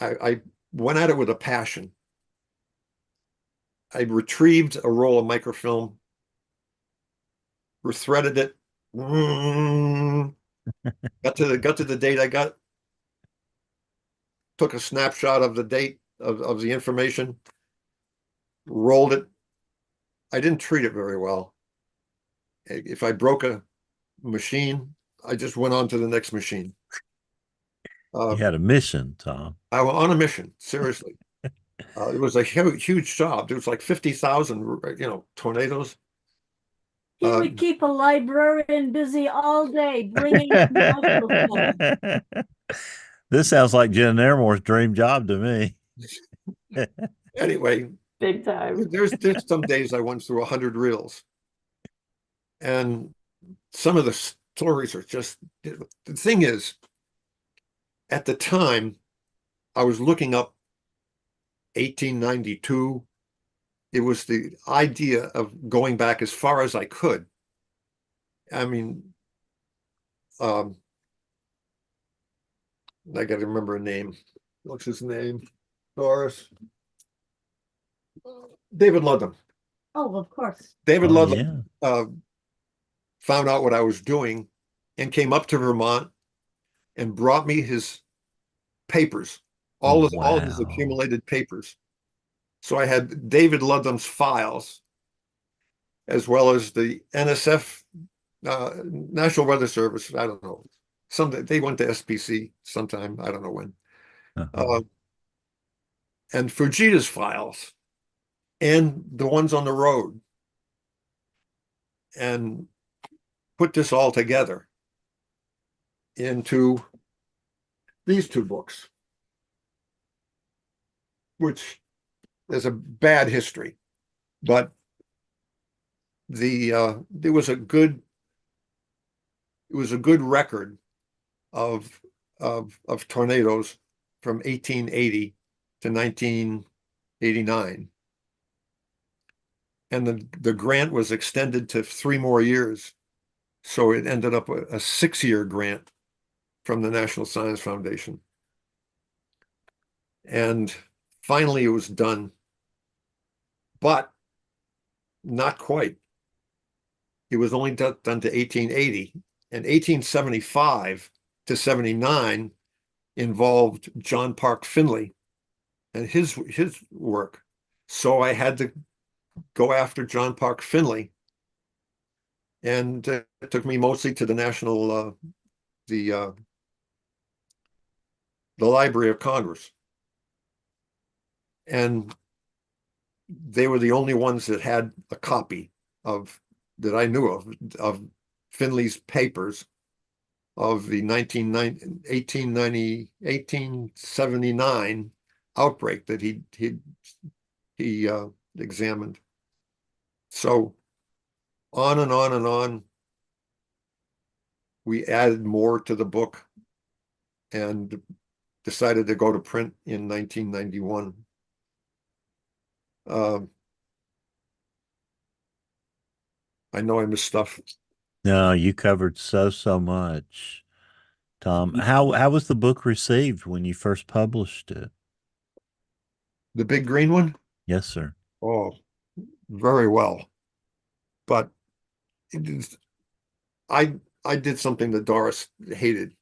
I went at it with a passion. I retrieved a roll of microfilm, rethreaded it, got to the date I got, took a snapshot of the date of the information, rolled it. I didn't treat it very well. If I broke a machine, I just went on to the next machine. You had a mission, Tom. I was on a mission, seriously. It was a huge job. There was like 50,000, tornadoes. He would keep a librarian busy all day bringing a microphone. This sounds like Jen Airmore's dream job to me. Anyway, Big time. there's some days I went through 100 reels, and some of the stories are just, the thing is, at the time, I was looking up 1892. It was the idea of going back as far as I could. I mean, I got to remember a name. What's his name? Doris. David Ludlam. Oh, of course. David Ludlam Yeah. found out what I was doing and came up to Vermont and brought me his papers, all his Wow. accumulated papers. So I had David Ludlam's files, as well as the NSF, National Weather Service. I don't know. They went to SPC sometime. I don't know when. And Fujita's files, and the ones on the road, and put this all together into these two books, which is a bad history, but there was a good record of tornadoes from 1880 to 1989. And the grant was extended to 3 more years. So it ended up a 6-year grant from the National Science Foundation. And finally it was done, but not quite. It was only done to 1880, and 1875 to 79 involved John Park Finley and his work. So I had to go after John Park Finley, and it took me mostly to the National, the Library of Congress, and they were the only ones that had a copy that I knew of Finley's papers of the 1879 outbreak that he examined. So on and on and on, we added more to the book and decided to go to print in 1991. I know I missed stuff. No, you covered so much, Tom. How was the book received when you first published it? The big green one? Yes, sir. Oh, very well. But I did something that Doris hated.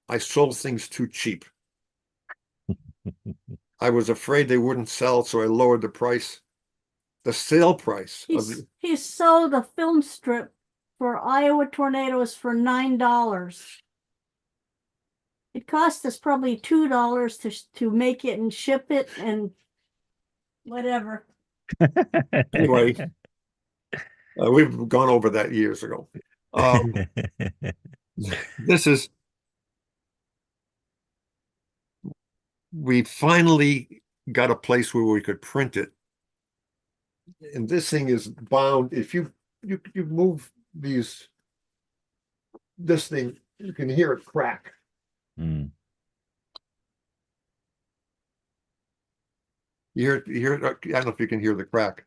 I sold things too cheap. I was afraid they wouldn't sell, so I lowered the price, the sale price. He sold a film strip for Iowa tornadoes for $9. It cost us probably $2 to make it and ship it and whatever. Anyway, we've gone over that years ago. We finally got a place where we could print it. And this thing is bound. If you move this thing, you can hear it crack. Mm. You hear it, I don't know if you can hear the crack,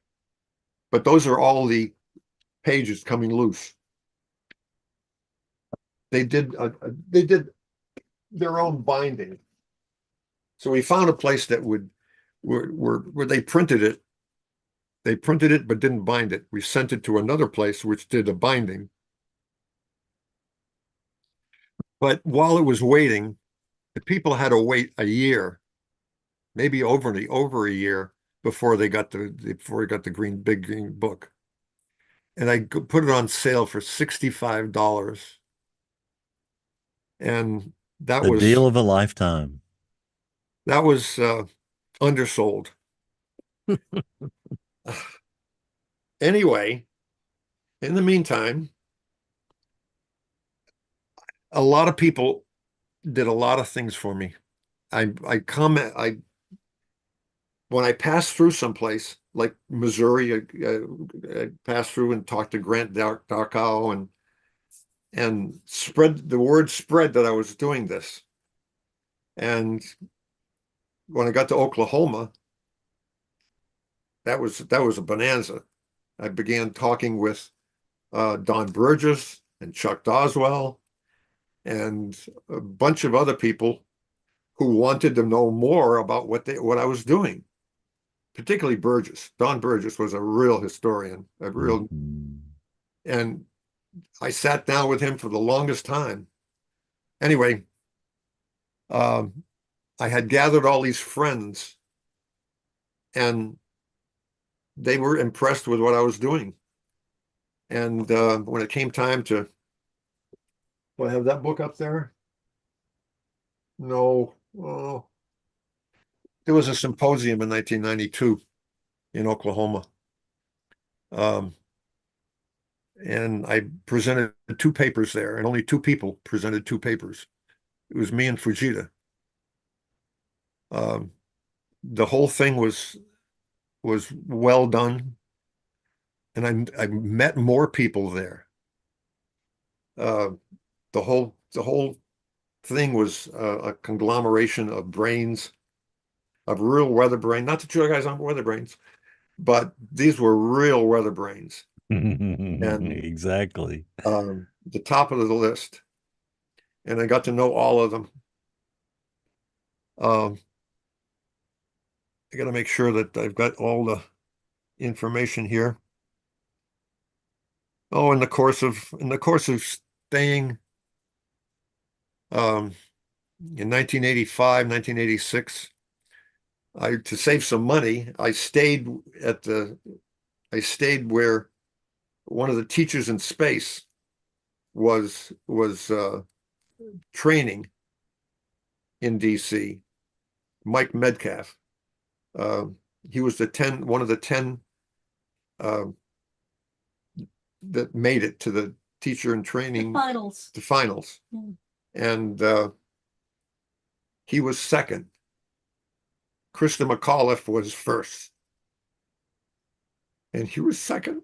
but those are all the pages coming loose. They did their own binding. So we found a place that where they printed it. They printed it but didn't bind it. We sent it to another place which did a binding. But while it was waiting, the people had to wait a year, maybe over a year before they got the big green book. And I put it on sale for $65. And that was the deal of a lifetime. That was undersold. Anyway, In the meantime, a lot of people did a lot of things for me. When I passed through someplace like Missouri, I passed through and talked to Grant Darkow and the word spread that I was doing this. And when I got to Oklahoma, that was a bonanza. I began talking with Don Burgess and Chuck Doswell and a bunch of other people who wanted to know more about what I was doing, particularly Burgess. Don Burgess was a real historian, and I sat down with him for the longest time. Anyway, I had gathered all these friends, and they were impressed with what I was doing. And when it came time to, do I have that book up there? No. Oh. There was a symposium in 1992 in Oklahoma. And I presented 2 papers there, and only 2 people presented 2 papers. It was me and Fujita. The whole thing was well done, and I met more people there. The whole thing was a conglomeration of brains, of real weather brain. Not that you guys aren't weather brains, but these were real weather brains. And exactly. The top of the list. And I got to know all of them. I got to make sure that I've got all the information here. Oh, in the course of staying in 1985, 1986, to save some money, I stayed where one of the teachers in space was training in DC, Mike Metcalf. He was one of the 10 that made it to the teacher in training Finals. to finals. And he was second. Krista McAuliffe was first. And he was second.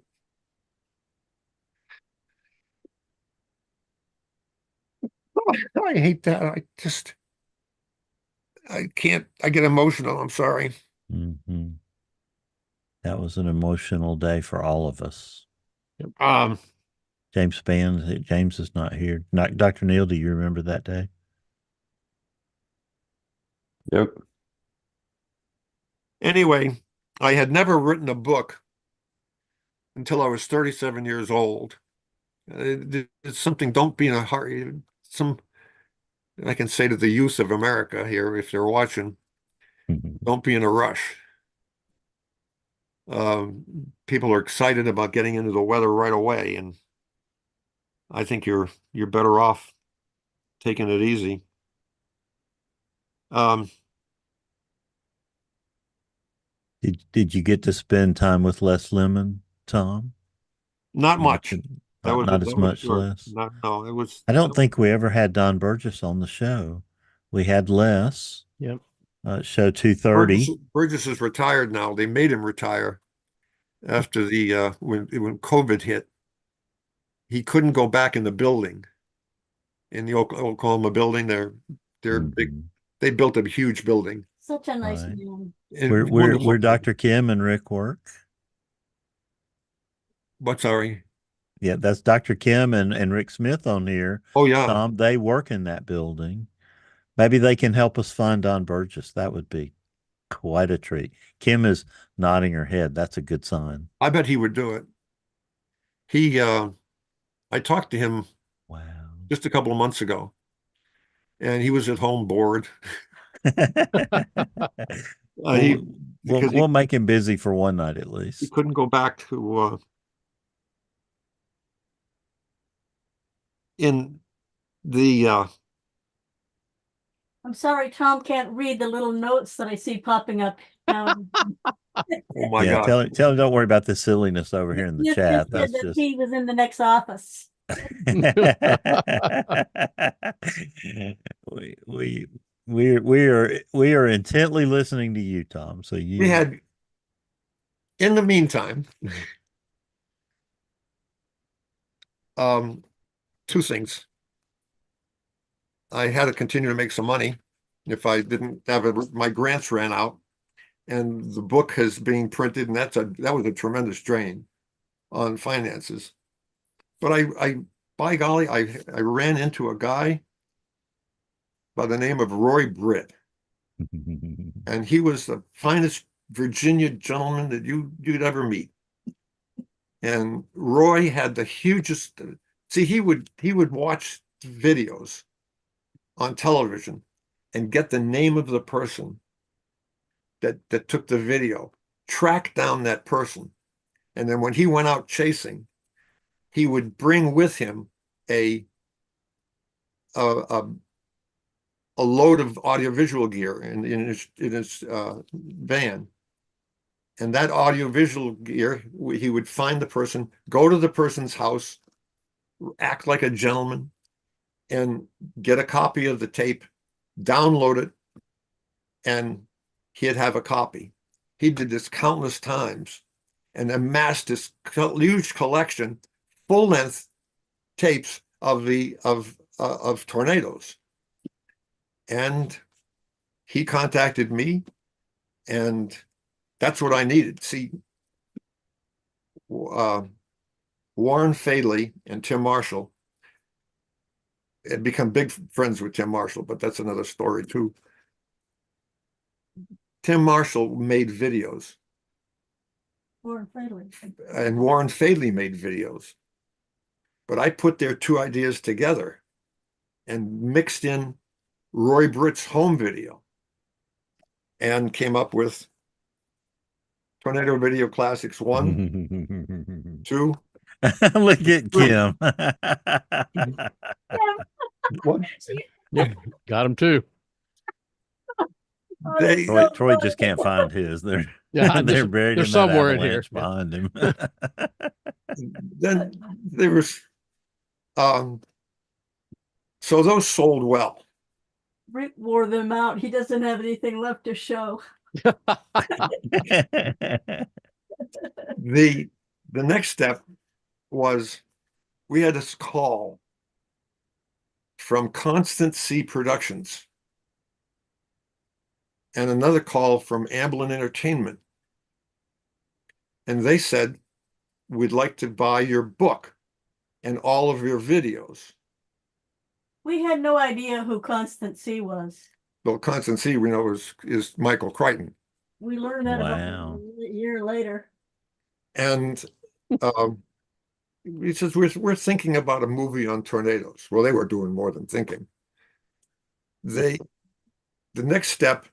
Oh, I hate that. I can't, I get emotional. I'm sorry. That was an emotional day for all of us. James is not here. Dr. Neal, do you remember that day? Yep. Anyway, I had never written a book until I was 37 years old. It's something, don't be in a hurry. I can say to the youth of America here, if they're watching, don't be in a rush. People are excited about getting into the weather right away, and I think you're better off taking it easy. Did you get to spend time with Les Lemon, Tom? Not much. Not as much, Les. No, it was. I don't think we ever had Don Burgess on the show. We had Les. Yep. Show 230. Burgess is retired now. They made him retire after when COVID hit. He couldn't go back in the building, in the Oklahoma building. They're big. They built a huge building. Such a nice man. Where Dr. Kim and Rick work. What? Sorry. Yeah, that's Dr. Kim and Rick Smith on here. Oh yeah. Tom, they work in that building. Maybe they can help us find Don Burgess. That would be quite a treat. Kim is nodding her head. That's a good sign. I bet he would do it. I talked to him just a couple of months ago, and he was at home bored. We'll make him busy for one night at least. He couldn't go back to in the I'm sorry, Tom can't read the little notes that I see popping up now. Oh my Yeah, God. tell him don't worry about the silliness over here in the Just chat. said That's that just he was in the next office. we we are intently listening to you, Tom. So We you had, in the meantime, two things. I had to continue to make some money. If I didn't have it, my grants ran out, and the book is being printed, and that was a tremendous drain on finances. But I by golly, I ran into a guy by the name of Roy Britt, and he was the finest Virginia gentleman that you'd ever meet. And Roy had the hugest. See, he would watch videos on television and get the name of the person that took the video, track down that person, and then when he went out chasing, he would bring with him a load of audiovisual gear in his van. And that audiovisual gear, he would find the person, go to the person's house, act like a gentleman, and get a copy of the tape, download it, and he'd have a copy. He did this countless times and amassed this huge collection, full-length tapes of tornadoes. And he contacted me, and that's what I needed. See, Warren Fadley and Tim Marshall had become big friends with Tim Marshall, but that's another story too. Tim Marshall made videos. Warren Fadley. And Warren Fadley made videos. But I put their two ideas together and mixed in Roy Britt's home video and came up with Tornado Video Classics 1, 2. Look at Kim. What? Yeah, got him too. Troy just can't find his. They're they're buried they're in somewhere that in here. avalanche behind him. Then there was so those sold well. Rick wore them out. He doesn't have anything left to show. The next step was we had this call from Constant C Productions and another call from Amblin Entertainment. And they said, we'd like to buy your book and all of your videos. We had no idea who Constant C was. Well, Constant C, we know, is Michael Crichton. We learned that about Wow. a year later. And he says, we're thinking about a movie on tornadoes. Well, they were doing more than thinking. The next step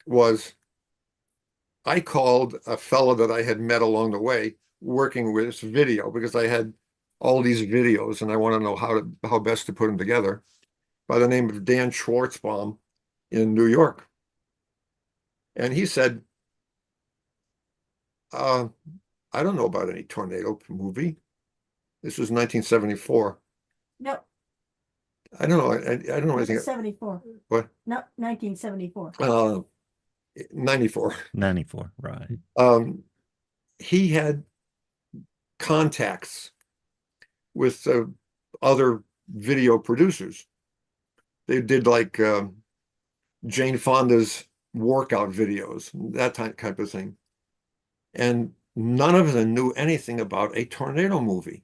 was I called a fellow that I had met along the way working with video, because I had all these videos and I want to know how best to put them together, by the name of Dan Schwartzbaum in New York. And he said, I don't know about any tornado movie. This was 1974. No, I don't know. I don't know anything. 74. What? No, 1974. 94. 94, right. He had contacts with other video producers. They did like Jane Fonda's workout videos, that type of thing. And none of them knew anything about a tornado movie.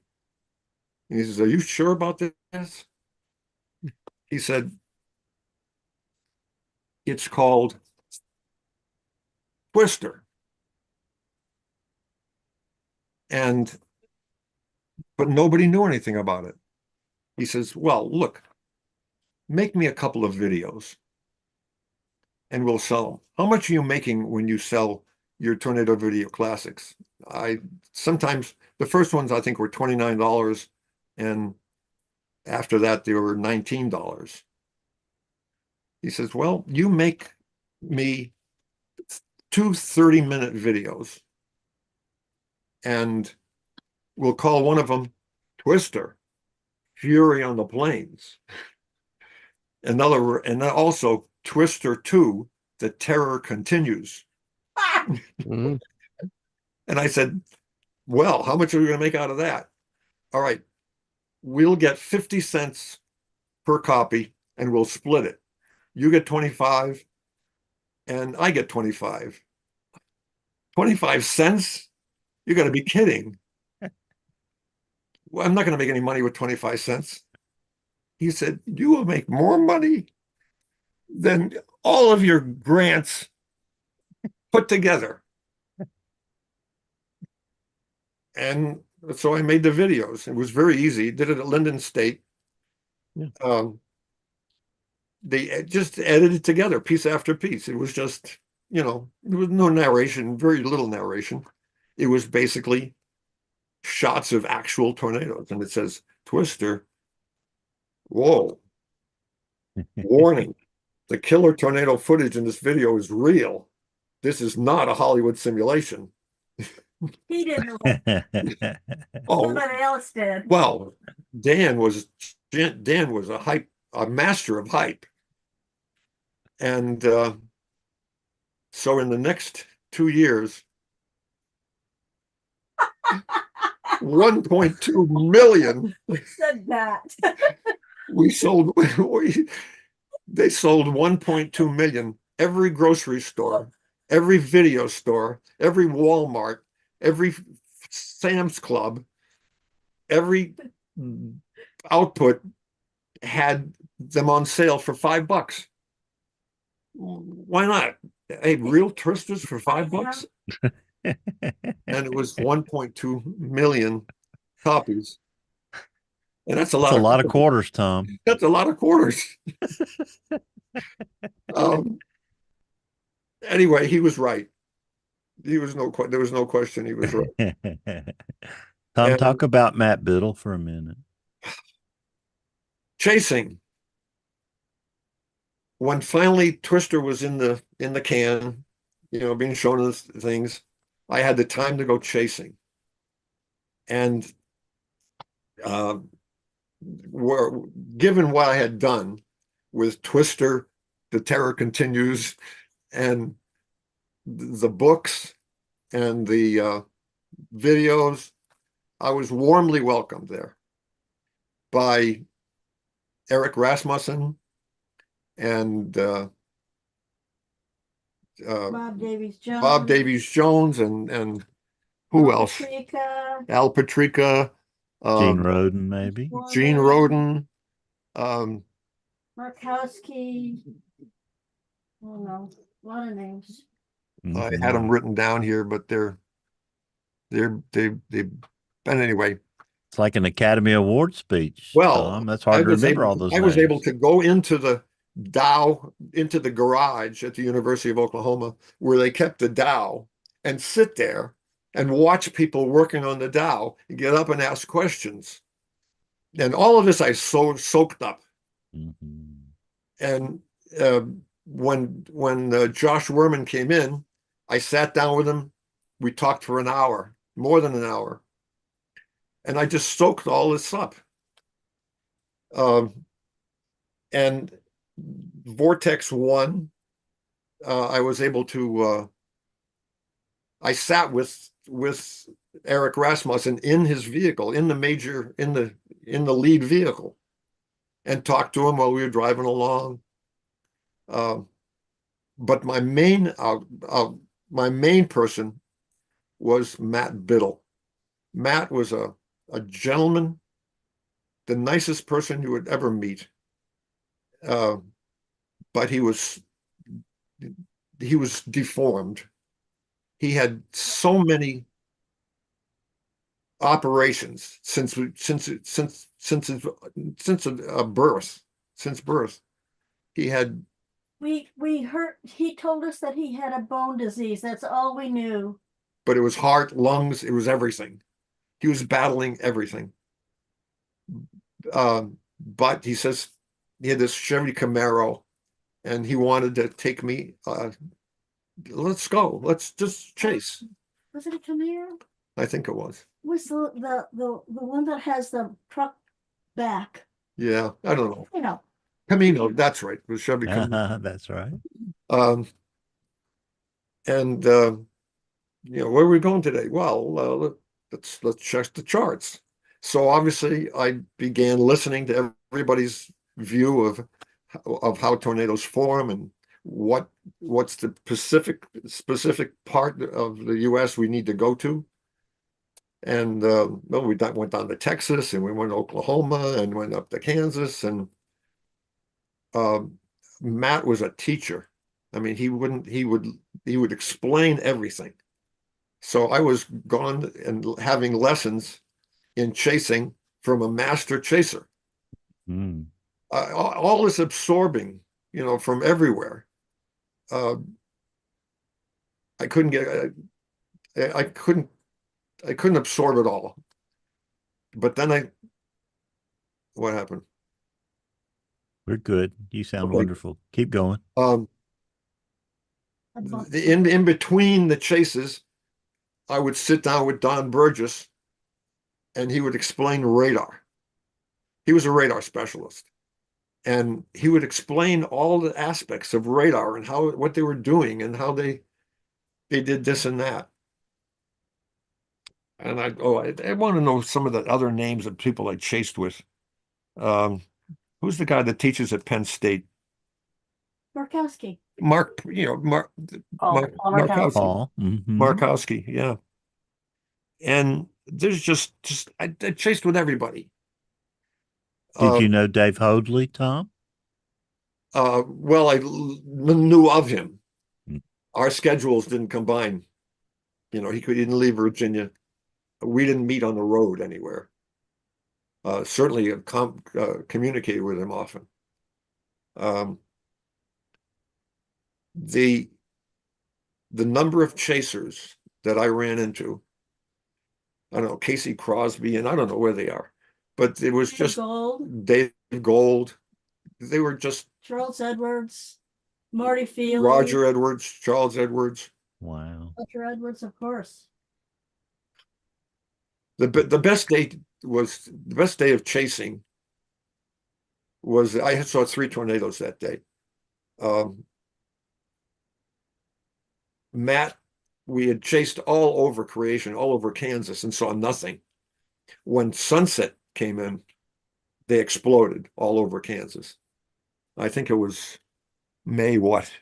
And he says, are you sure about this? He said, it's called Twister. But nobody knew anything about it. He says, well, look, make me a couple of videos and we'll sell them. How much are you making when you sell your Tornado Video Classics? Sometimes the first ones I think were $29, and after that they were $19. He says, well, you make me 2 30-minute videos, and we'll call one of them Twister, Fury on the Plains. And also Twister 2, The Terror Continues. Mm-hmm. And I said, well, how much are we going to make out of that? All right, we'll get 50 cents per copy and we'll split it. You get 25 and I get 25. 25 cents? You got to be kidding. Well, I'm not going to make any money with 25 cents. He said, you will make more money than all of your grants put together. And so I made the videos. It was very easy. Did it at Linden State. Yeah. They just edited together piece after piece. It was just, there was no narration, very little narration. It was basically shots of actual tornadoes. And it says, Twister, whoa, warning, the killer tornado footage in this video is real. This is not a Hollywood simulation. He didn't. Oh, Somebody else did. well, Dan was a master of hype. And so in the next 2 years, 1.2 million. Said that. They sold 1.2 million. Every grocery store, every video store, every Walmart, every Sam's Club, every output had them on sale for $5. Why not? Hey, real twisters for $5? And it was 1.2 million copies. And that's a lot. That's a lot of quarters, Tom. That's a lot of quarters. Anyway, he was right. There was no question he was right. Tom, talk about Matt Biddle for a minute. Chasing. When finally Twister was in the can, being shown us things, I had the time to go chasing. And given what I had done with Twister, The Terror Continues, and the books and the videos, I was warmly welcomed there by Eric Rasmussen and Bob Davies-Jones. Bob Davies-Jones and who else? Patrica. Al Patrica. Gene Roden, maybe. Gene Roden. Markowski. Oh no, a lot of names. I had them written down here, but but anyway. It's like an Academy Award speech. Well, Tom. That's hard to remember all those names. I was able to go into the into the garage at the University of Oklahoma where they kept the Dow and sit there and watch people working on the Dow and get up and ask questions. And all of this I soaked up. Mm-hmm. And when Josh Werman came in, I sat down with him. We talked for an hour, more than an hour. And I just soaked all this up. And Vortex 1, I was able to, I sat with Eric Rasmussen in his vehicle, in the lead vehicle, and talked to him while we were driving along. But my main person was Matt Biddle. Matt was a gentleman, the nicest person you would ever meet. But he was deformed. He had so many operations since birth. He had. We heard he told us that he had a bone disease. That's all we knew. But it was heart, lungs, it was everything. He was battling everything. But he says he had this Chevy Camaro and he wanted to take me. Let's go. Let's just chase. Was it a Camaro? I think it was. Was the one that has the truck back? Yeah, I don't know. You know. Camino, that's right. It was Chevy Camino. That's right. And where are we going today? Well, let's check the charts. So obviously, I began listening to everybody's view of how tornadoes form and what's the specific part of the U.S. we need to go to. And we went down to Texas, and we went to Oklahoma, and went up to Kansas. And Matt was a teacher. I mean, he would explain everything. So I was gone and having lessons in chasing from a master chaser. All this absorbing, from everywhere. I couldn't absorb it all. But then what happened? We're good. You sound Okay. wonderful. Keep going. In between the chases, I would sit down with Don Burgess, and he would explain radar. He was a radar specialist, and he would explain all the aspects of radar and what they were doing and how they did this and that. And I want to know some of the other names of people I chased with. Who's the guy that teaches at Penn State? Markowski. Markowski. Paul. Mm-hmm. Markowski, yeah. And there's just I chased with everybody. Did you know Dave Hoadley, Tom? Well, I knew of him. Our schedules didn't combine. He didn't leave Virginia. We didn't meet on the road anywhere. Certainly communicated with him often. The number of chasers that I ran into, I don't know, Casey Crosby, and I don't know where they are, but it was just Dave Gold. They were just Charles Edwards, Marty Feely, Roger Edwards, Charles Edwards. Wow. Roger Edwards, of course. The best day of chasing was I saw 3 tornadoes that day. Matt, we had chased all over Creation, all over Kansas, and saw nothing. When sunset came in, they exploded all over Kansas. I think it was May what?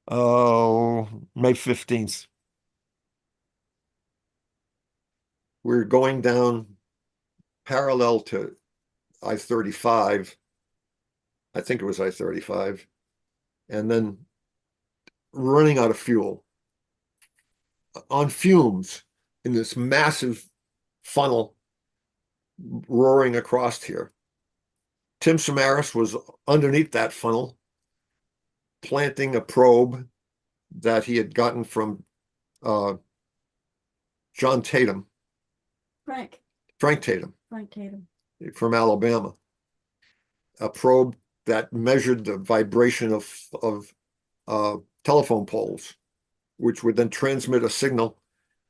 Oh, May 15th. We're going down parallel to I-35. I think it was I-35. And then running out of fuel on fumes in this massive funnel roaring across here. Tim Samaras was underneath that funnel, planting a probe that he had gotten from John Tatum. Frank Tatum from Alabama. A probe that measured the vibration of telephone poles, which would then transmit a signal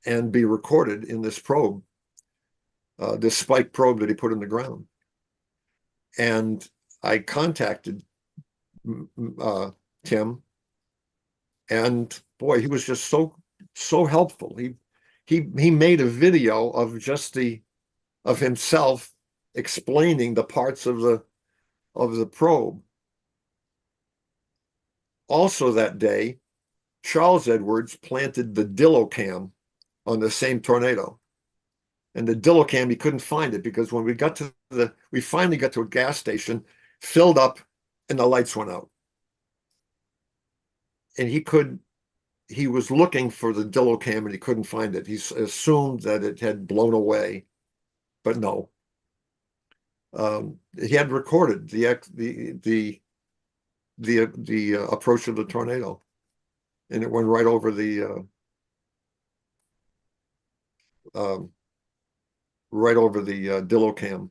and be recorded in this probe, this spike probe that he put in the ground. And I contacted Tim, and boy, he was just so helpful. He made a video of of himself explaining the parts of the probe. Also that day, Charles Edwards planted the Dillocam on the same tornado. And the Dillocam, he couldn't find it because when we finally got to a gas station, filled up, and the lights went out. And he was looking for the Dillocam and he couldn't find it. He assumed that it had blown away, but no. He had recorded the approach of the tornado, and it went right over the Dillocam.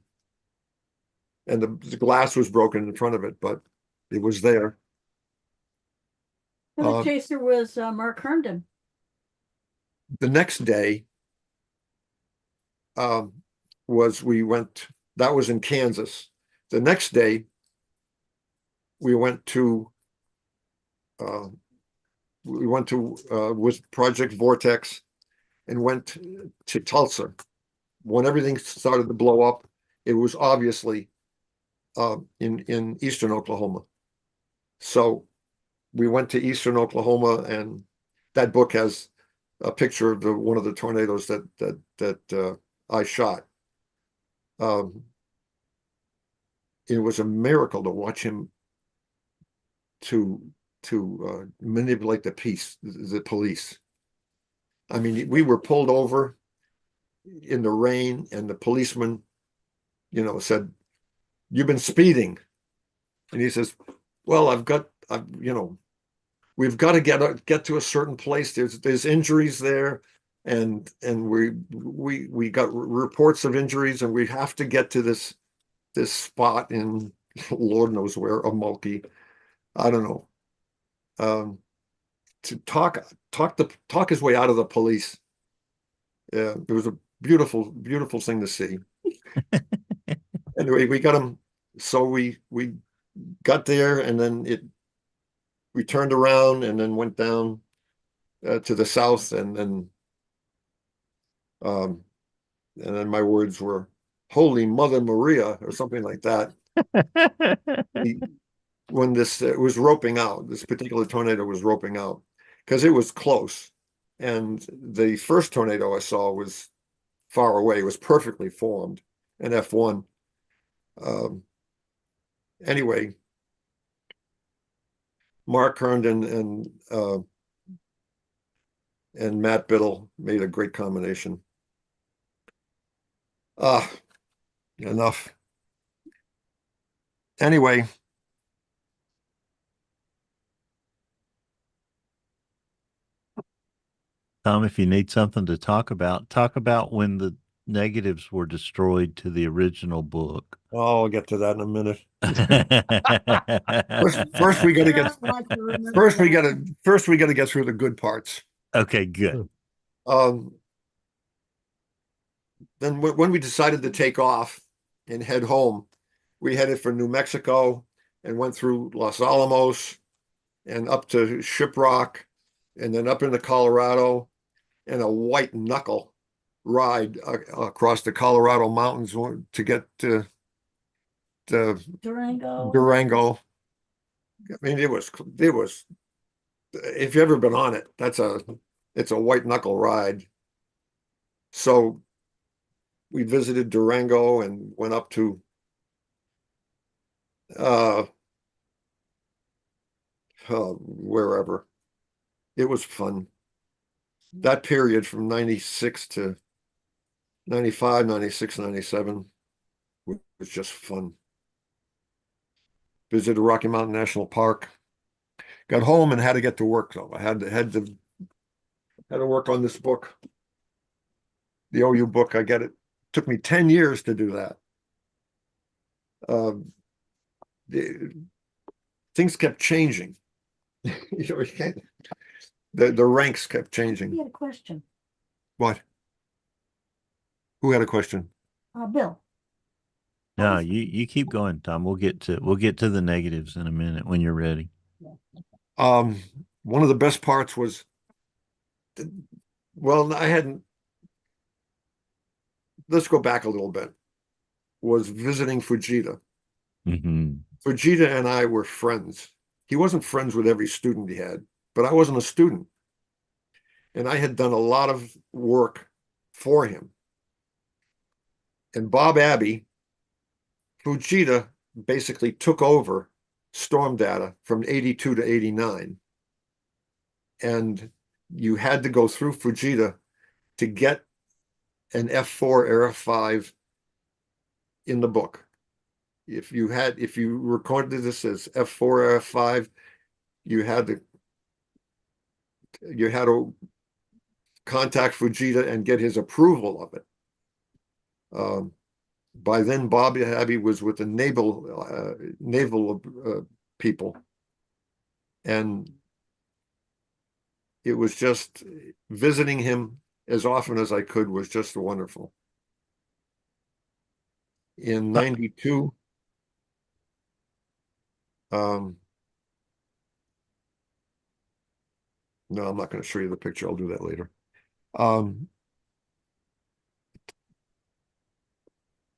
and the glass was broken in front of it, but it was there. And the chaser was Mark Herndon. The next day that was in Kansas. The next day we went to with Project Vortex and went to Tulsa. When everything started to blow up, it was obviously in eastern Oklahoma. So we went to eastern Oklahoma, and that book has a picture of one of the tornadoes that I shot. It was a miracle to watch him to manipulate the police. I mean, we were pulled over in the rain, and the policeman, said, "You've been speeding," and he says, "Well, we've got to get to a certain place. There's injuries there, and we got reports of injuries, and we have to get to this spot in Lord knows where, Amulki, I don't know." To talk his way out of the police. Yeah, it was a beautiful thing to see. Anyway, we got him. So we got there, and then we turned around and then went down to the south, and then my words were "Holy Mother Maria" or something like that. When it was roping out, this particular tornado was roping out because it was close, and the first tornado I saw was far away. It was perfectly formed, an F1. Anyway, Mark Herndon and Matt Biddle made a great combination. Enough. Anyway, Tom, if you need something to talk about when the negatives were destroyed to the original book. Oh, I'll get to that in a minute. First we got to get through the good parts. Okay, good. Then when we decided to take off and head home, we headed for New Mexico and went through Los Alamos and up to Shiprock, and then up into Colorado, and a white knuckle ride across the Colorado mountains to get to Durango. I mean, it was. If you've ever been on it, it's a white knuckle ride. So we visited Durango and went up to wherever. It was fun. That period from 96 to 95, 96, 97 was just fun. Visited Rocky Mountain National Park. Got home and had to get to work though. I had to work on this book. The OU book. I get it. Took me 10 years to do that. Things kept changing. You can't. The ranks kept changing. He had a question. What? Who had a question? Bill. No, you keep going, Tom. We'll get to the negatives in a minute when you're ready. One of the best parts was, let's go back a little bit, was visiting Fujita. Mm-hmm. Fujita and I were friends. He wasn't friends with every student he had, but I wasn't a student. And I had done a lot of work for him. And Bob Abbey, Fujita basically took over storm data from 82 to 89. And you had to go through Fujita to get an F4 or F5 in the book. If you recorded this as F4 or F5, you had to contact Fujita and get his approval of it. By then, Bobby Abbey was with the naval people, and it was just visiting him as often as I could was just wonderful. In 92, no, I'm not going to show you the picture. I'll do that later.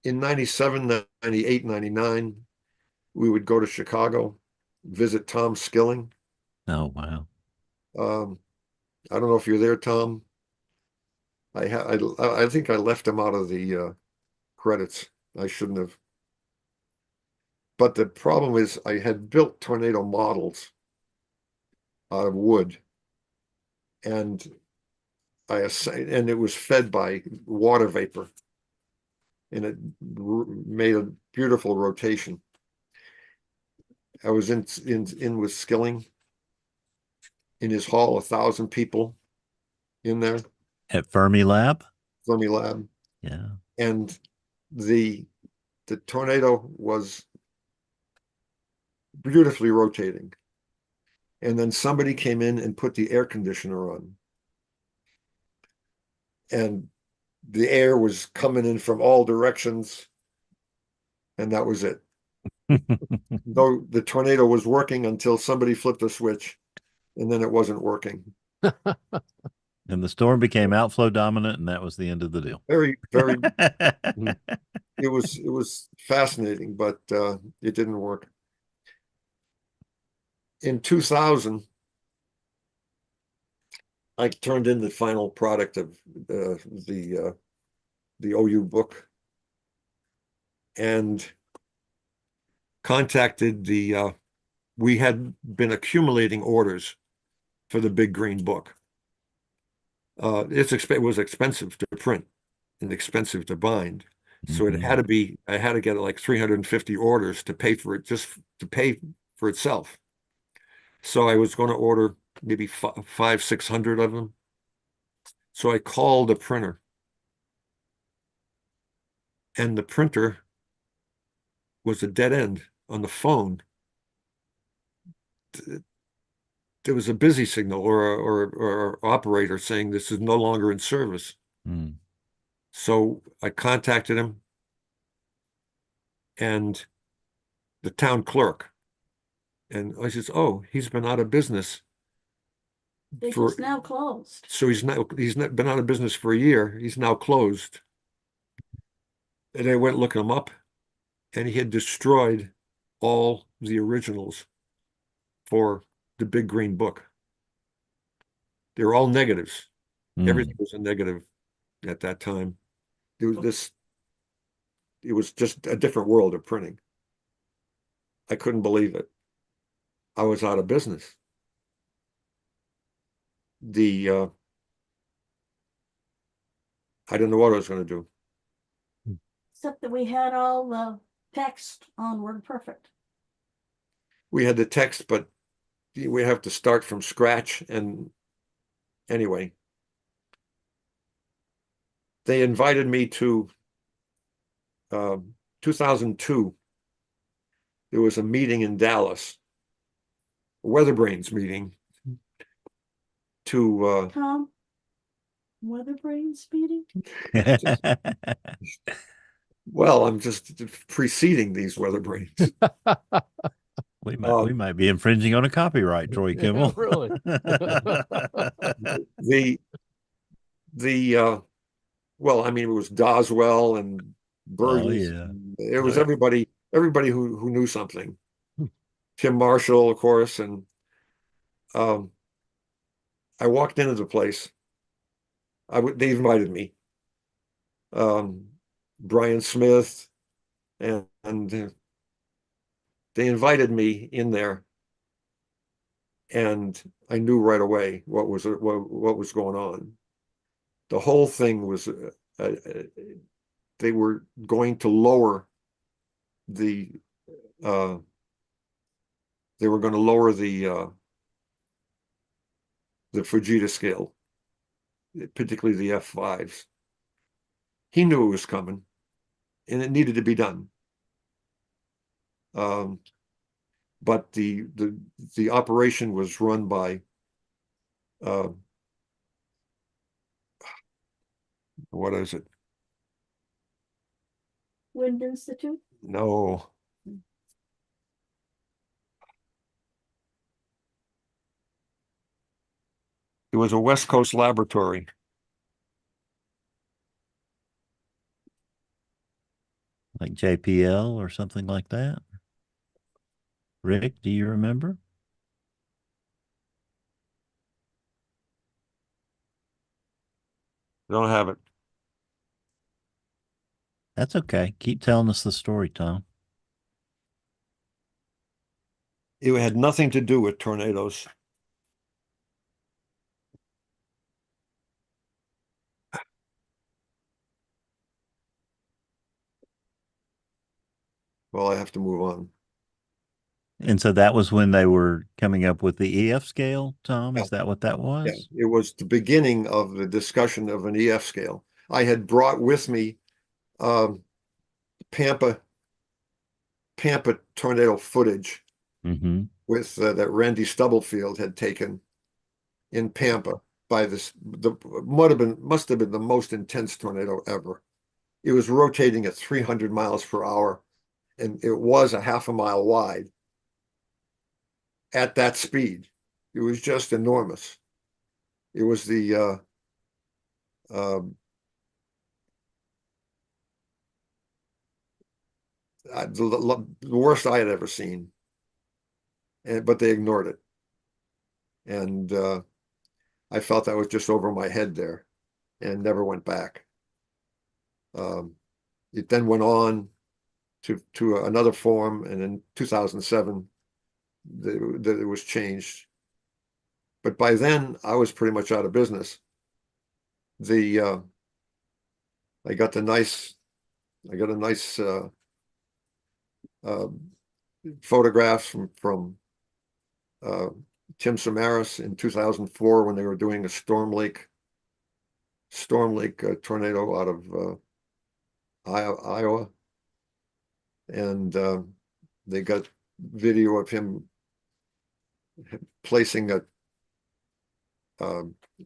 In 97, 98, 99, we would go to Chicago, visit Tom Skilling. Oh, wow. I don't know if you're there, Tom. I think I left him out of the credits. I shouldn't have. But the problem is I had built tornado models out of wood, and it was fed by water vapor, and it made a beautiful rotation. I was in with Skilling in his hall, 1,000 people in there. At Fermi Lab? Fermi Lab. Yeah. And the tornado was beautifully rotating. And then somebody came in and put the air conditioner on. And the air was coming in from all directions. And that was it. Though the tornado was working until somebody flipped a switch, and then it wasn't working. And the storm became outflow dominant, and that was the end of the deal. Very, very. It was fascinating, but it didn't work. In 2000, I turned in the final product of the OU book, and contacted we had been accumulating orders for the Big Green Book. It was expensive to print and expensive to bind. So it had to be, I had to get like 350 orders to pay for it, just to pay for itself. So I was going to order maybe 600 of them. So I called a printer, and the printer was a dead end on the phone. There was a busy signal or operator saying this is no longer in service. So I contacted him, and the town clerk, and I says, "Oh, he's been out of business. It's just now closed." So he's not been out of business for a year. He's now closed." And I went looking him up, and he had destroyed all the originals for the Big Green Book. They were all negatives. Everything was a negative at that time. It was just a different world of printing. I couldn't believe it. I was out of business. I didn't know what I was going to do. Except that we had all the text on WordPerfect. We had the text, but we have to start from scratch. And anyway, they invited me to 2002. There was a meeting in Dallas, a WeatherBrains meeting to Tom, WeatherBrains meeting? Well, I'm just preceding these WeatherBrains. We might be infringing on a copyright, Troy Kimmel. Yeah, really. Well, I mean, it was Doswell and Burgess. Oh, yeah. It was everybody who knew something. Tim Marshall, of course, and I walked into the place. They invited me. Brian Smith, and they invited me in there, and I knew right away what was going on. The whole thing was they were going to lower the Fujita scale, particularly the F5s. He knew it was coming, and it needed to be done. But the operation was run by what is it? Wind Institute? No. It was a West Coast laboratory. Like JPL or something like that. Rick, do you remember? Don't have it. That's okay. Keep telling us the story, Tom. It had nothing to do with tornadoes. Well, I have to move on. And so that was when they were coming up with the EF scale, Tom? Yeah. Is that what that was? Yeah, it was the beginning of the discussion of an EF scale. I had brought with me Pampa tornado footage with that Randy Stubblefield had taken in Pampa by must have been the most intense tornado ever. It was rotating at 300 miles per hour, and it was a half a mile wide at that speed. It was just enormous. It was the worst I had ever seen, but they ignored it, and I felt I was just over my head there, and never went back. It then went on to another form, and in 2007, that it was changed. But by then, I was pretty much out of business. I got a nice photographs from Tim Samaras in 2004 when they were doing a Storm Lake tornado out of Iowa, and they got video of him placing a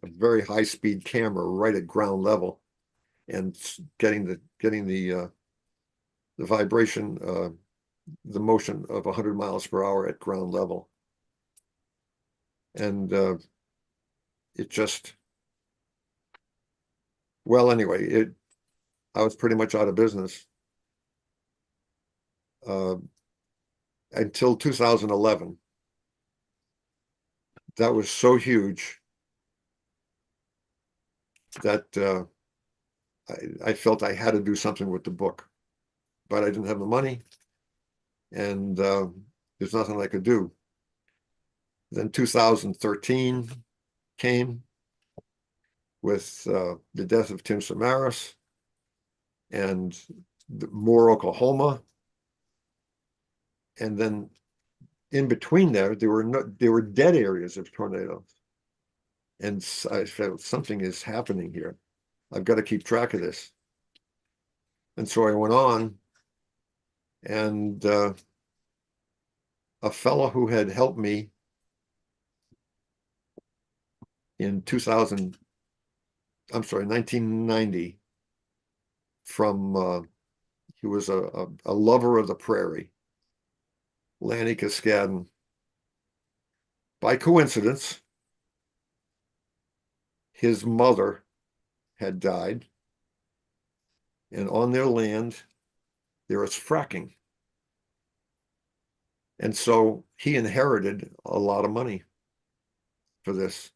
very high-speed camera right at ground level and getting the vibration, the motion of 100 miles per hour at ground level. And it just, well, anyway, I was pretty much out of business until 2011. That was so huge that I felt I had to do something with the book, but I didn't have the money, and there's nothing I could do. Then 2013 came with the death of Tim Samaras and Moore, Oklahoma, and then in between there were dead areas of tornadoes, and I felt something is happening here. I've got to keep track of this, and so I went on, and a fellow who had helped me in 1990 from he was a lover of the prairie, Lanny Cascadden. By coincidence, his mother had died, and on their land there is fracking. And so he inherited a lot of money for this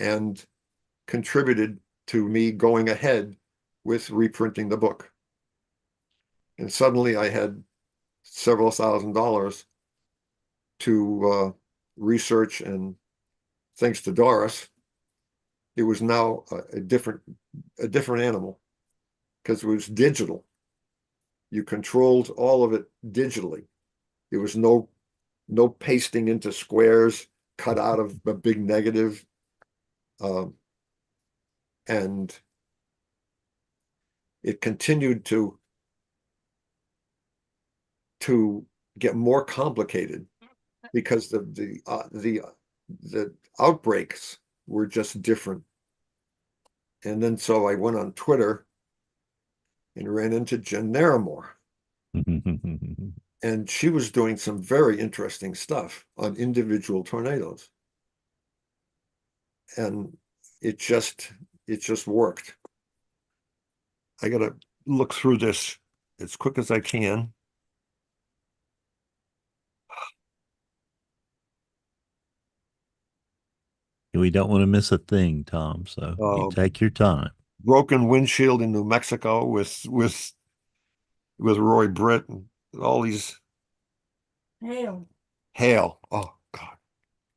and contributed to me going ahead with reprinting the book. And suddenly I had several $1,000s to research, and thanks to Doris, it was now a different animal because it was digital. You controlled all of it digitally. There was no pasting into squares cut out of a big negative. And it continued to to get more complicated because the outbreaks were just different. And then so I went on Twitter and ran into Jen Naramore. And she was doing some very interesting stuff on individual tornadoes. And it just worked. I got to look through this as quick as I can. We don't want to miss a thing, Tom. So you take your time. Broken windshield in New Mexico with Roy Britt and all these hail. Oh God!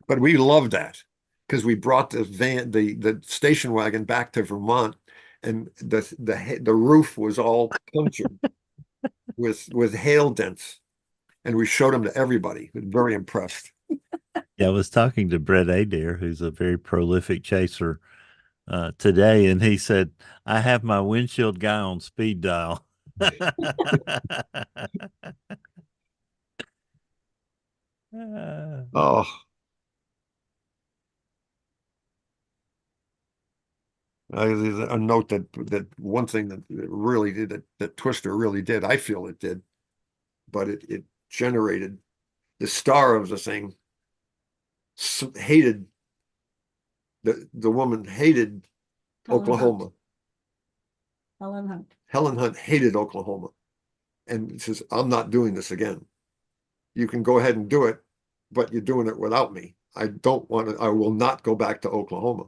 But we loved that because we brought the station wagon back to Vermont, and the roof was all punctured with hail dents, and we showed them to everybody. Very impressed. Yeah, I was talking to Brett Adair, who's a very prolific chaser, today, and he said, "I have my windshield guy on speed dial." Oh. A note that one thing that really did that Twister really did, I feel it did, but it generated the star of the thing hated the woman hated Oklahoma. Helen Hunt hated Oklahoma and says, I'm not doing this again. You can go ahead and do it, but you're doing it without me. I will not go back to Oklahoma.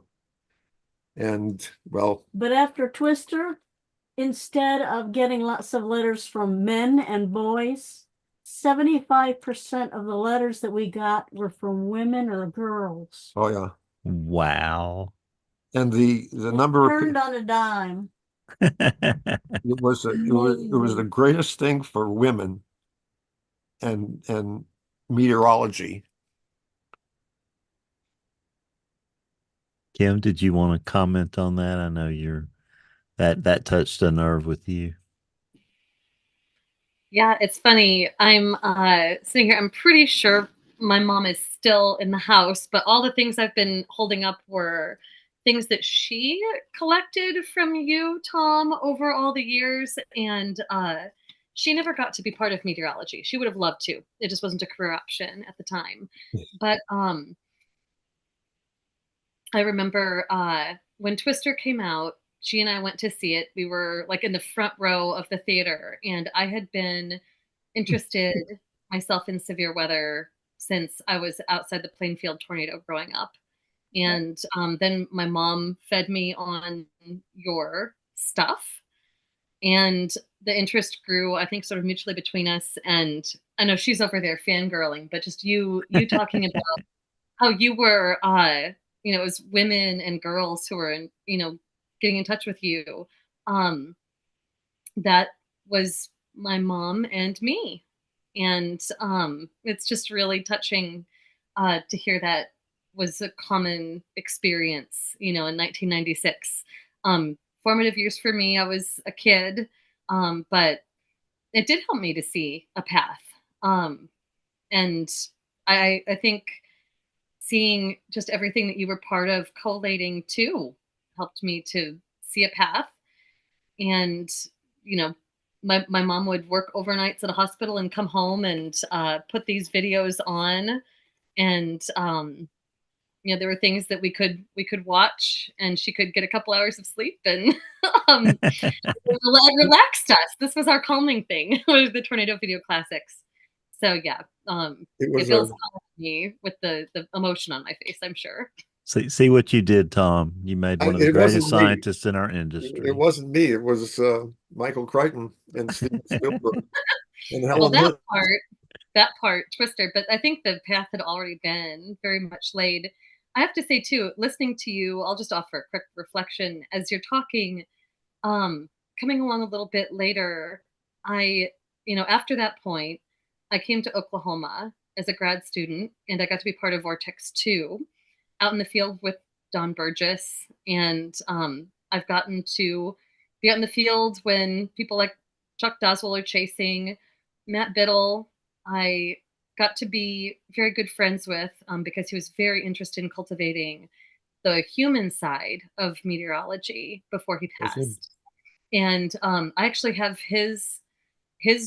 And well, but after Twister, instead of getting lots of letters from men and boys, 75% of the letters that we got were from women or girls. Oh yeah. Wow. And the number turned on a dime. It was the greatest thing for women and meteorology. Kim, did you want to comment on that? I know that touched a nerve with you. Yeah, it's funny. I'm sitting here. I'm pretty sure my mom is still in the house, but all the things I've been holding up were things that she collected from you, Tom, over all the years. And she never got to be part of meteorology. She would have loved to. It just wasn't a career option at the time. But I remember when Twister came out, she and I went to see it. We were like in the front row of the theater, and I had been interested myself in severe weather since I was outside the Plainfield tornado growing up. And then my mom fed me on your stuff, and the interest grew, I think, sort of mutually between us. And I know she's over there fangirling, but just you talking about how you were, it was women and girls who were, getting in touch with you. That was my mom and me. And it's just really touching to hear that was a common experience, in 1996. Formative years for me, I was a kid, but it did help me to see a path. And I think seeing just everything that you were part of collating too helped me to see a path. And, my mom would work overnights at a hospital and come home and put these videos on. And, there were things that we could watch, and she could get a couple hours of sleep and relaxed us. This was our calming thing, was the tornado video classics. So yeah, it feels calm to me with the emotion on my face, I'm sure. See what you did, Tom. You made one of the greatest scientists in our industry. It wasn't me. It was Michael Crichton and Steven Spielberg and Helen. Well, that part, Twister. But I think the path had already been very much laid. I have to say too, listening to you, I'll just offer a quick reflection as you're talking. Coming along a little bit later, after that point, I came to Oklahoma as a grad student, and I got to be part of Vortex 2 out in the field with Don Burgess. And I've gotten to be out in the field when people like Chuck Doswell are chasing, Matt Biddle, I got to be very good friends with because he was very interested in cultivating the human side of meteorology before he passed. And I actually have his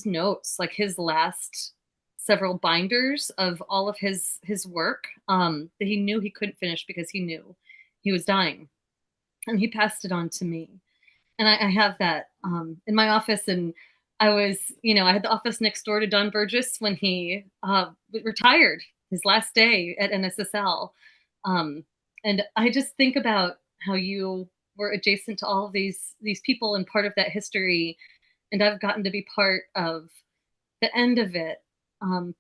notes, like his last several binders of all of his work that he knew he couldn't finish because he knew he was dying, and he passed it on to me. And I have that in my office. And I was, I had the office next door to Don Burgess when he retired his last day at NSSL. And I just think about how you were adjacent to all of these people and part of that history. And I've gotten to be part of the end of it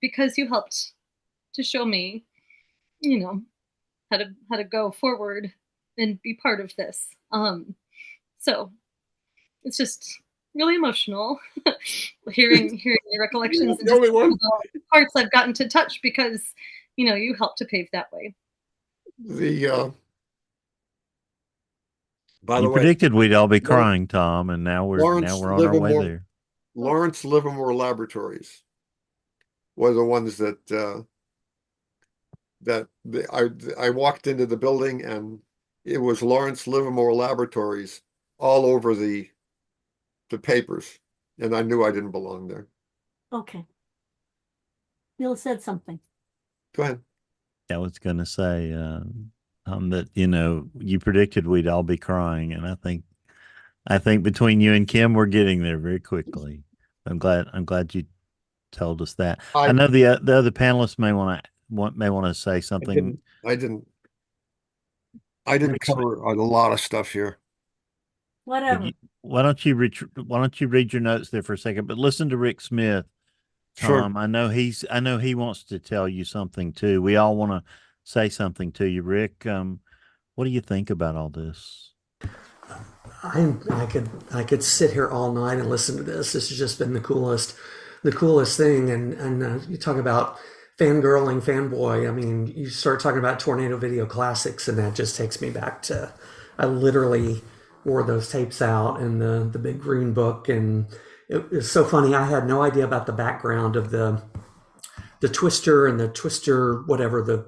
because you helped to show me, how to go forward and be part of this. So it's just really emotional hearing your recollections and just the parts I've gotten to touch because you helped to pave that way. By the You way, predicted we'd all be crying, Tom, and now we're on our way there. Lawrence Livermore Laboratories were the ones that I walked into the building, and it was Lawrence Livermore Laboratories all over the papers, and I knew I didn't belong there. Okay. Bill said something. Go ahead. I was going to say that you predicted we'd all be crying, and I think between you and Kim, we're getting there very quickly. I'm glad you told us that. I know the other panelists may want to say something. I didn't cover a lot of stuff here. Whatever. Why don't you read your notes there for a second? But listen to Rick Smith, Tom. Sure. I know he wants to tell you something too. We all want to say something to you, Rick. What do you think about all this? I could sit here all night and listen to this. This has just been the coolest thing. And you talk about fangirling, fanboy. I mean, you start talking about Tornado Video Classics, and that just takes me back to, I literally wore those tapes out in the big green book. And it was so funny. I had no idea about the background of the twister and the twister, whatever the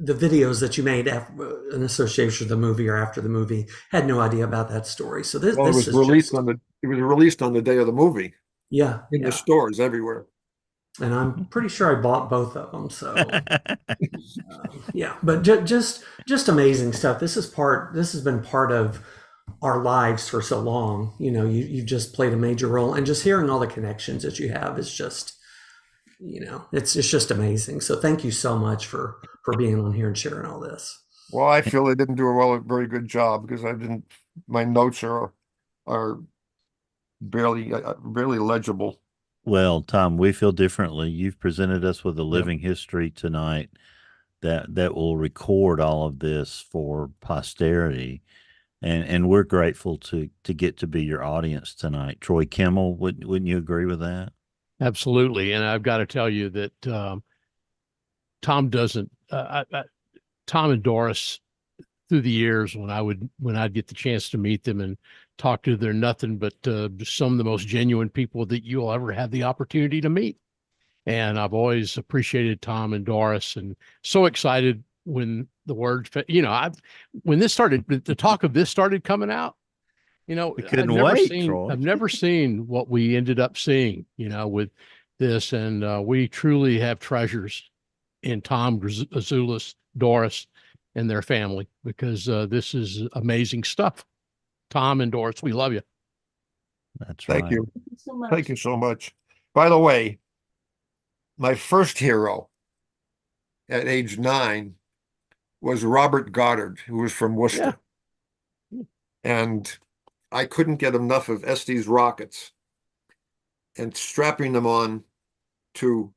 videos that you made in association with the movie or after the movie. Had no idea about that story. So this was released on the day of the movie. Yeah, in the stores everywhere. And I'm pretty sure I bought both of them. So yeah, but just amazing stuff. This has been part of our lives for so long. You've just played a major role, and just hearing all the connections that you have is just, it's just amazing. So thank you so much for being on here and sharing all this. Well, I feel I didn't do a very good job because my notes are barely legible. Well, Tom, we feel differently. You've presented us with a living history tonight that will record all of this for posterity. And we're grateful to get to be your audience tonight. Troy Kimmel, wouldn't you agree with that? Absolutely. And I've got to tell you that Tom doesn't, Tom and Doris, through the years when I'd get the chance to meet them and talk to, they're nothing but some of the most genuine people that you'll ever have the opportunity to meet. And I've always appreciated Tom and Doris, and so excited when the words, when this started, the talk of this started coming out, I've never seen what we ended up seeing, with this. And we truly have treasures in Tom Grazulis, Doris, and their family, because this is amazing stuff. Tom and Doris, we love you. That's right. Thank you. Thank you so much. By the way, my first hero at age 9 was Robert Goddard, who was from Worcester. Yeah. And I couldn't get enough of Estes rockets and strapping them on to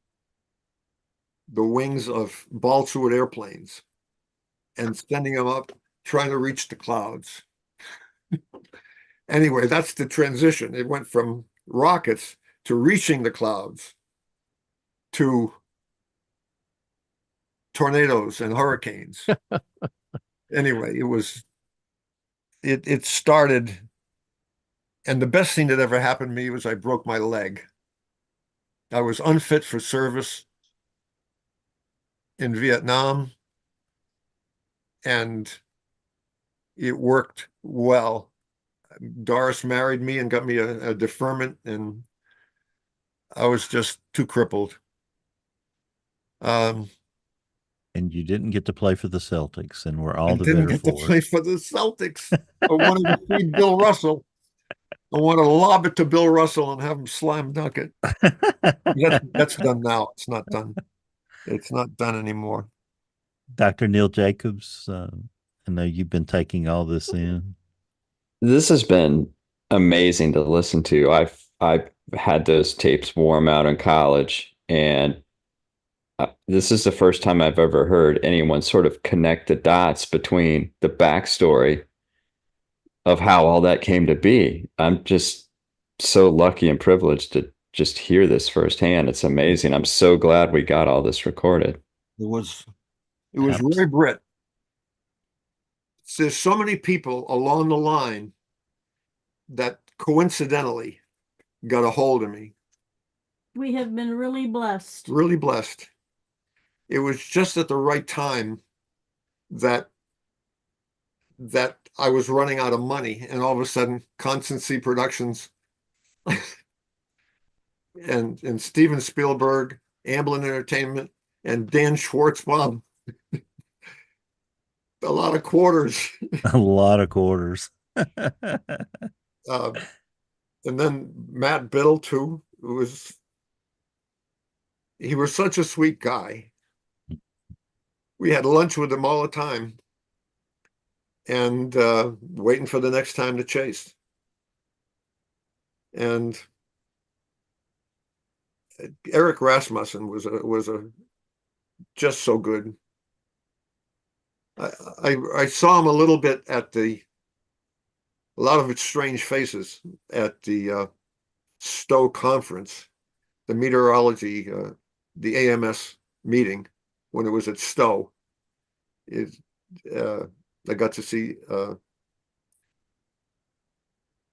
the wings of balsa-wood airplanes and sending them up, trying to reach the clouds. Anyway, that's the transition. It went from rockets to reaching the clouds to tornadoes and hurricanes. Anyway, it started, and the best thing that ever happened to me was I broke my leg. I was unfit for service in Vietnam, and it worked well. Doris married me and got me a deferment, and I was just too crippled. And you didn't get to play for the Celtics, and we're all I the didn't better get to for play it. for the Celtics. I wanted to feed Bill Russell. I want to lob it to Bill Russell and have him slam dunk it. That's done now. It's not done. It's not done anymore. Dr. Neil Jacobs, I know you've been taking all this in. This has been amazing to listen to. I've had those tapes warm out in college, and this is the first time I've ever heard anyone sort of connect the dots between the backstory of how all that came to be. I'm just so lucky and privileged to just hear this firsthand. It's amazing. I'm so glad we got all this recorded. It was Roy Britt. There's so many people along the line that coincidentally got a hold of me. We have been really blessed. Really blessed. It was just at the right time that I was running out of money, and all of a sudden Constancy Productions and Steven Spielberg, Amblin Entertainment, and Dan Schwartzbaum. A lot of quarters. A lot of quarters. And then Matt Biddle too, he was such a sweet guy. We had lunch with him all the time, and waiting for the next time to chase. And Eric Rasmussen was just so good. I saw him a little bit at a lot of its strange faces at the Stowe conference, the meteorology, the AMS meeting when it was at Stowe. I got to see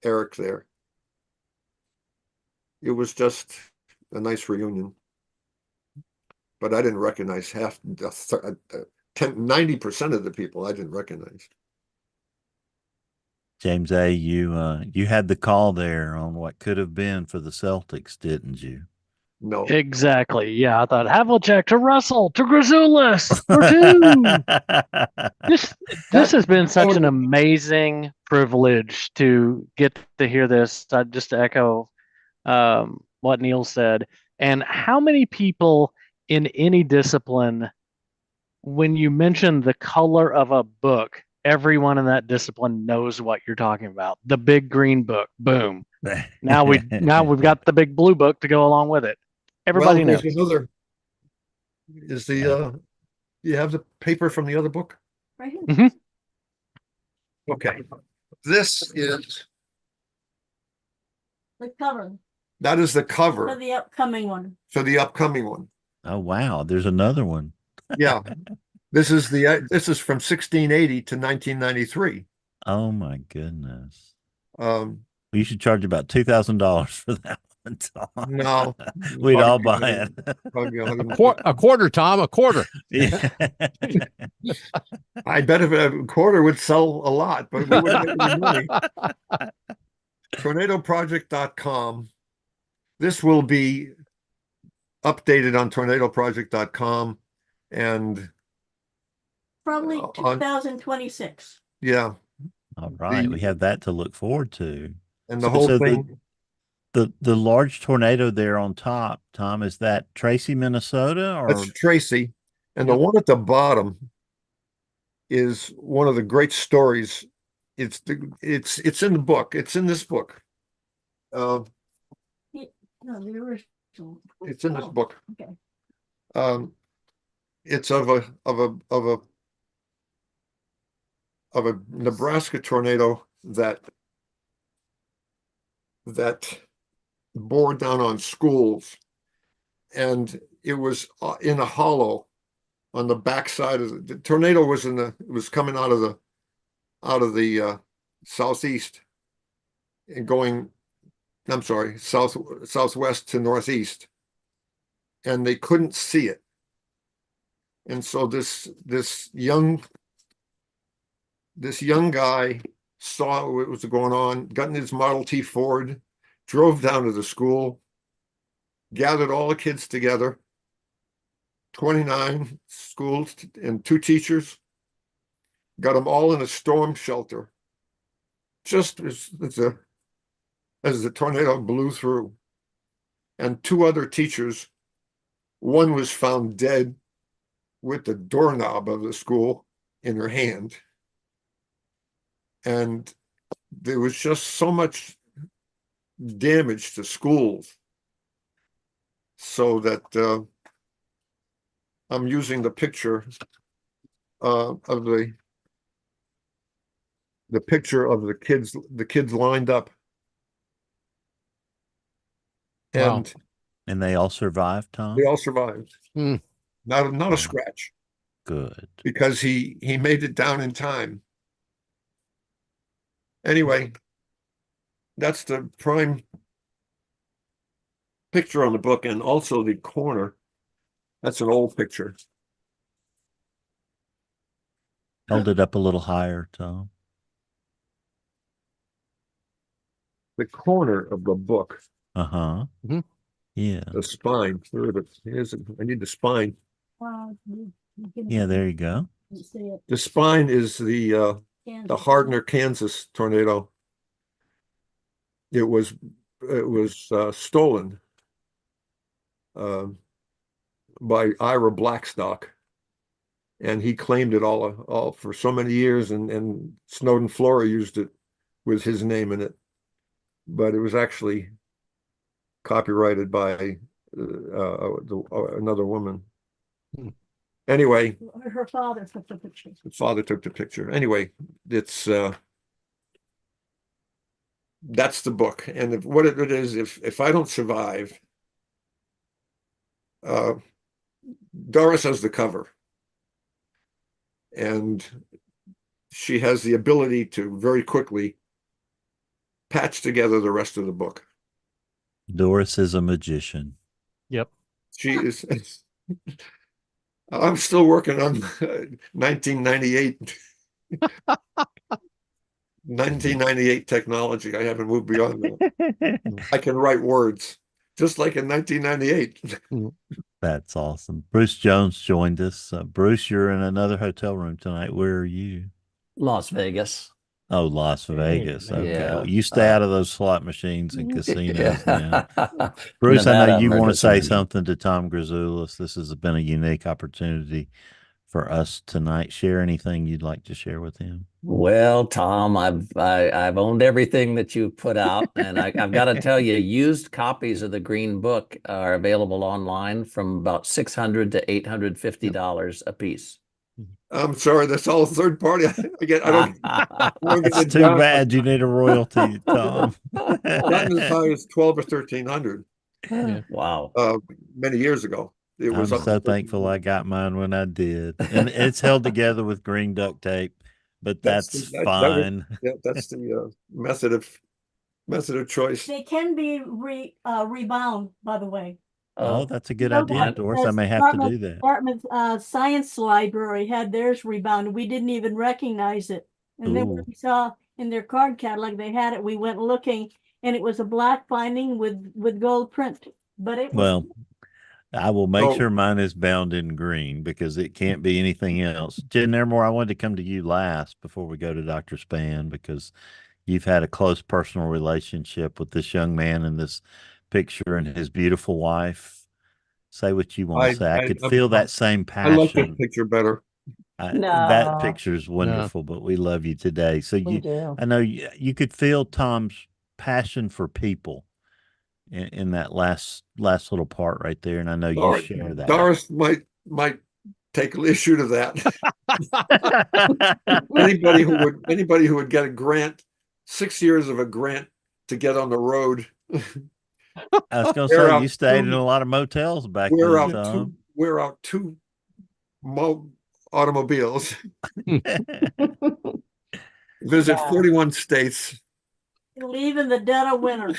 Eric there. It was just a nice reunion, but I didn't recognize 90% of the people I didn't recognize. James A., you had the call there on what could have been for the Celtics, didn't you? No. Exactly. Yeah, I thought Havlicek to Russell to Grazulis for two. This has been such an amazing privilege to get to hear this. Just to echo what Neil said, and how many people in any discipline, when you mention the color of a book, everyone in that discipline knows what you're talking about. The big green book, boom. Now we've got the big blue book to go along with it. Everybody knows. Another. You have the paper from the other book? Right here. Mm-hmm. Okay. This is The cover. That is the cover For the upcoming one. for the upcoming one. Oh, wow. There's another one. Yeah. This is from 1680 to 1993. Oh, my goodness. You should charge about $2,000 for that one, Tom. No. We'd all buy it. A quarter, Tom, a quarter. Yeah. I bet if a quarter would sell a lot, but we wouldn't make any money. TornadoProject.com. This will be updated on TornadoProject.com and Probably 2026. Yeah. All right. We have that to look forward to. And the whole thing. The large tornado there on top, Tom, is that Tracy, Minnesota? Or That's Tracy. And the one at the bottom is one of the great stories. It's in the book. It's in this book. No, the original. It's in this book. Okay. It's of a Nebraska tornado that bore down on schools, and it was in a hollow on the backside of the tornado was coming out of the southeast and going, I'm sorry, southwest to northeast, and they couldn't see it. And so this young guy saw what was going on, got in his Model T Ford, drove down to the school, gathered all the kids together, 29 schools and 2 teachers, got them all in a storm shelter, just as the tornado blew through. And 2 other teachers, one was found dead with the doorknob of the school in her hand. And there was just so much damage to schools, so that I'm using the picture of the picture of the kids lined up. Wow. And they all survived, Tom? They all survived. Hmm. Not a scratch, Good. because he made it down in time. Anyway, that's the prime picture on the book, and also the corner. That's an old picture. Hold it up a little higher, Tom. The corner of the book, Uh-huh. Mm-hmm. Yeah. the spine. Here's it. I need the spine. Wow, you Yeah, there you go. can see it. The spine is the Kansas. Hardner, Kansas tornado. It was stolen by Ira Blackstock, and he claimed it all for so many years, and Snowden Flora used it with his name in it, but it was actually copyrighted by another woman. Anyway, Her father took the picture. the father took the picture. Anyway, it's that's the book. And what it is, if I don't survive, Doris has the cover, and she has the ability to very quickly patch together the rest of the book. Doris is a magician. Yep. She is. I'm still working on 1998 technology. I haven't moved beyond that. I can write words just like in 1998. That's awesome. Bruce Jones joined us. Bruce, you're in another hotel room tonight. Where are you? Las Vegas. Oh, Las Vegas. Okay. Yeah. Well, you stay out of those slot machines and casinos now. Yeah. Bruce, I know Nevada you want to emergency say room. something to Tom Grazulis. This has been a unique opportunity for us tonight. Share anything you'd like to share with him. Well, Tom, I've owned everything that you've put out, and I've got to tell you, used copies of the Green Book are available online from about $600 to $850 a piece. I'm sorry, that's all third party. I don't. It's too bad you need a royalty, Tom. Gotten as high as 12 or 1300. Yeah. Wow. Many years ago. It was I'm up so to thankful I got mine when I did. And it's held together with green duct tape, but that's fine. That's the method of choice. They can be rebound, by the way. Oh, that's a good No, idea, that- Doris. I that's may have to do that. Department Science Library had theirs rebounded. We didn't even recognize it. And then when Ooh. we saw in their card catalog they had it, we went looking, and it was a black binding with gold print. But it was Well, I will make So- sure mine is bound in green because it can't be anything else. Jen Nermore, I wanted to come to you last before we go to Dr. Span because you've had a close personal relationship with this young man in this picture and his beautiful wife. Say what you want to say. I could feel that same I like passion. that picture better. That No. picture is wonderful, but we love you today. So We do. I know you could feel Tom's passion for people in that last little part right there, and I know you share that. Doris might take issue to that. anybody who would get a grant, 6 years of a grant to get on the road. I was going to say you stayed in a lot of motels back then, Tom. We're out two automobiles. Visit 41 states. leave in the dead of winter.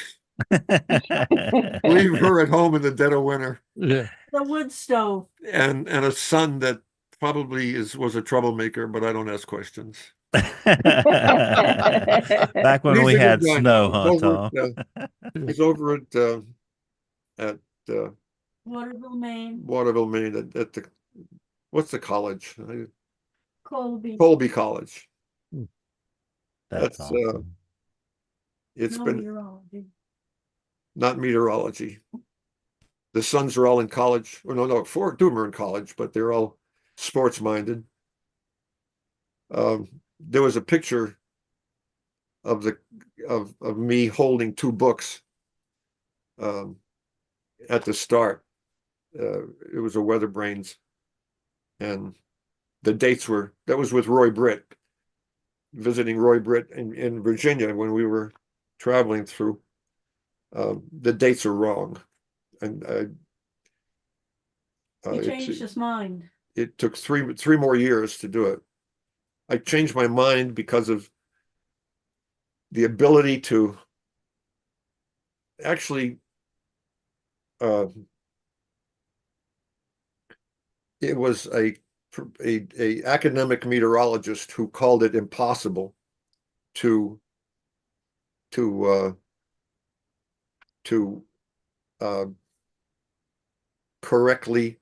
Leave her at home in the dead of winter. Yeah. The wood stove. And a son that probably was a troublemaker, but I don't ask questions. Back when He's we a good had guy snow, now. huh, Tom? He's over at Waterville, Maine. Waterville, Maine, at the what's the college? Colby. Colby College. That's awesome. It's No been meteorology. not meteorology. The sons are all in college. Well, no, four of them are in college, but they're all sports minded. There was a picture of me holding two books at the start. It was a WeatherBrains, and the dates that was with Roy Britt, visiting Roy Britt in Virginia when we were traveling through. The dates are wrong, and He changed his mind. It took three more years to do it. I changed my mind because of the ability to actually it was a academic meteorologist who called it impossible to correctly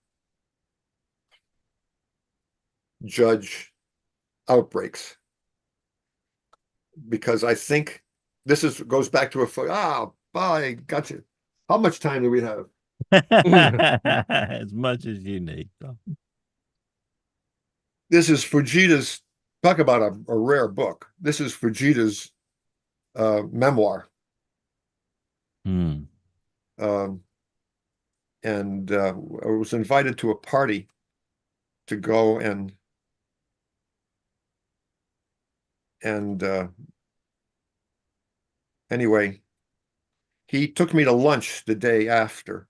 judge outbreaks, because I think this goes back to bye, gotcha. How much time do we have? As much as you need. This is Fujita's, talk about a rare book. This is Fujita's memoir. Hmm. And I was invited to a party to go and anyway, he took me to lunch the day after.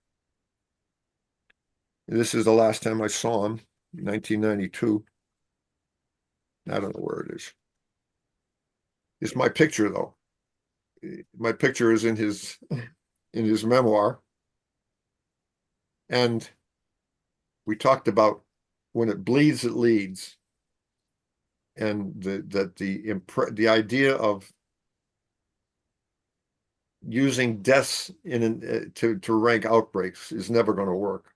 This is the last time I saw him, 1992. I don't know where it is. It's my picture, though. My picture is in his memoir. And we talked about when it bleeds, it leads. And the idea of using deaths to rank outbreaks is never going to work.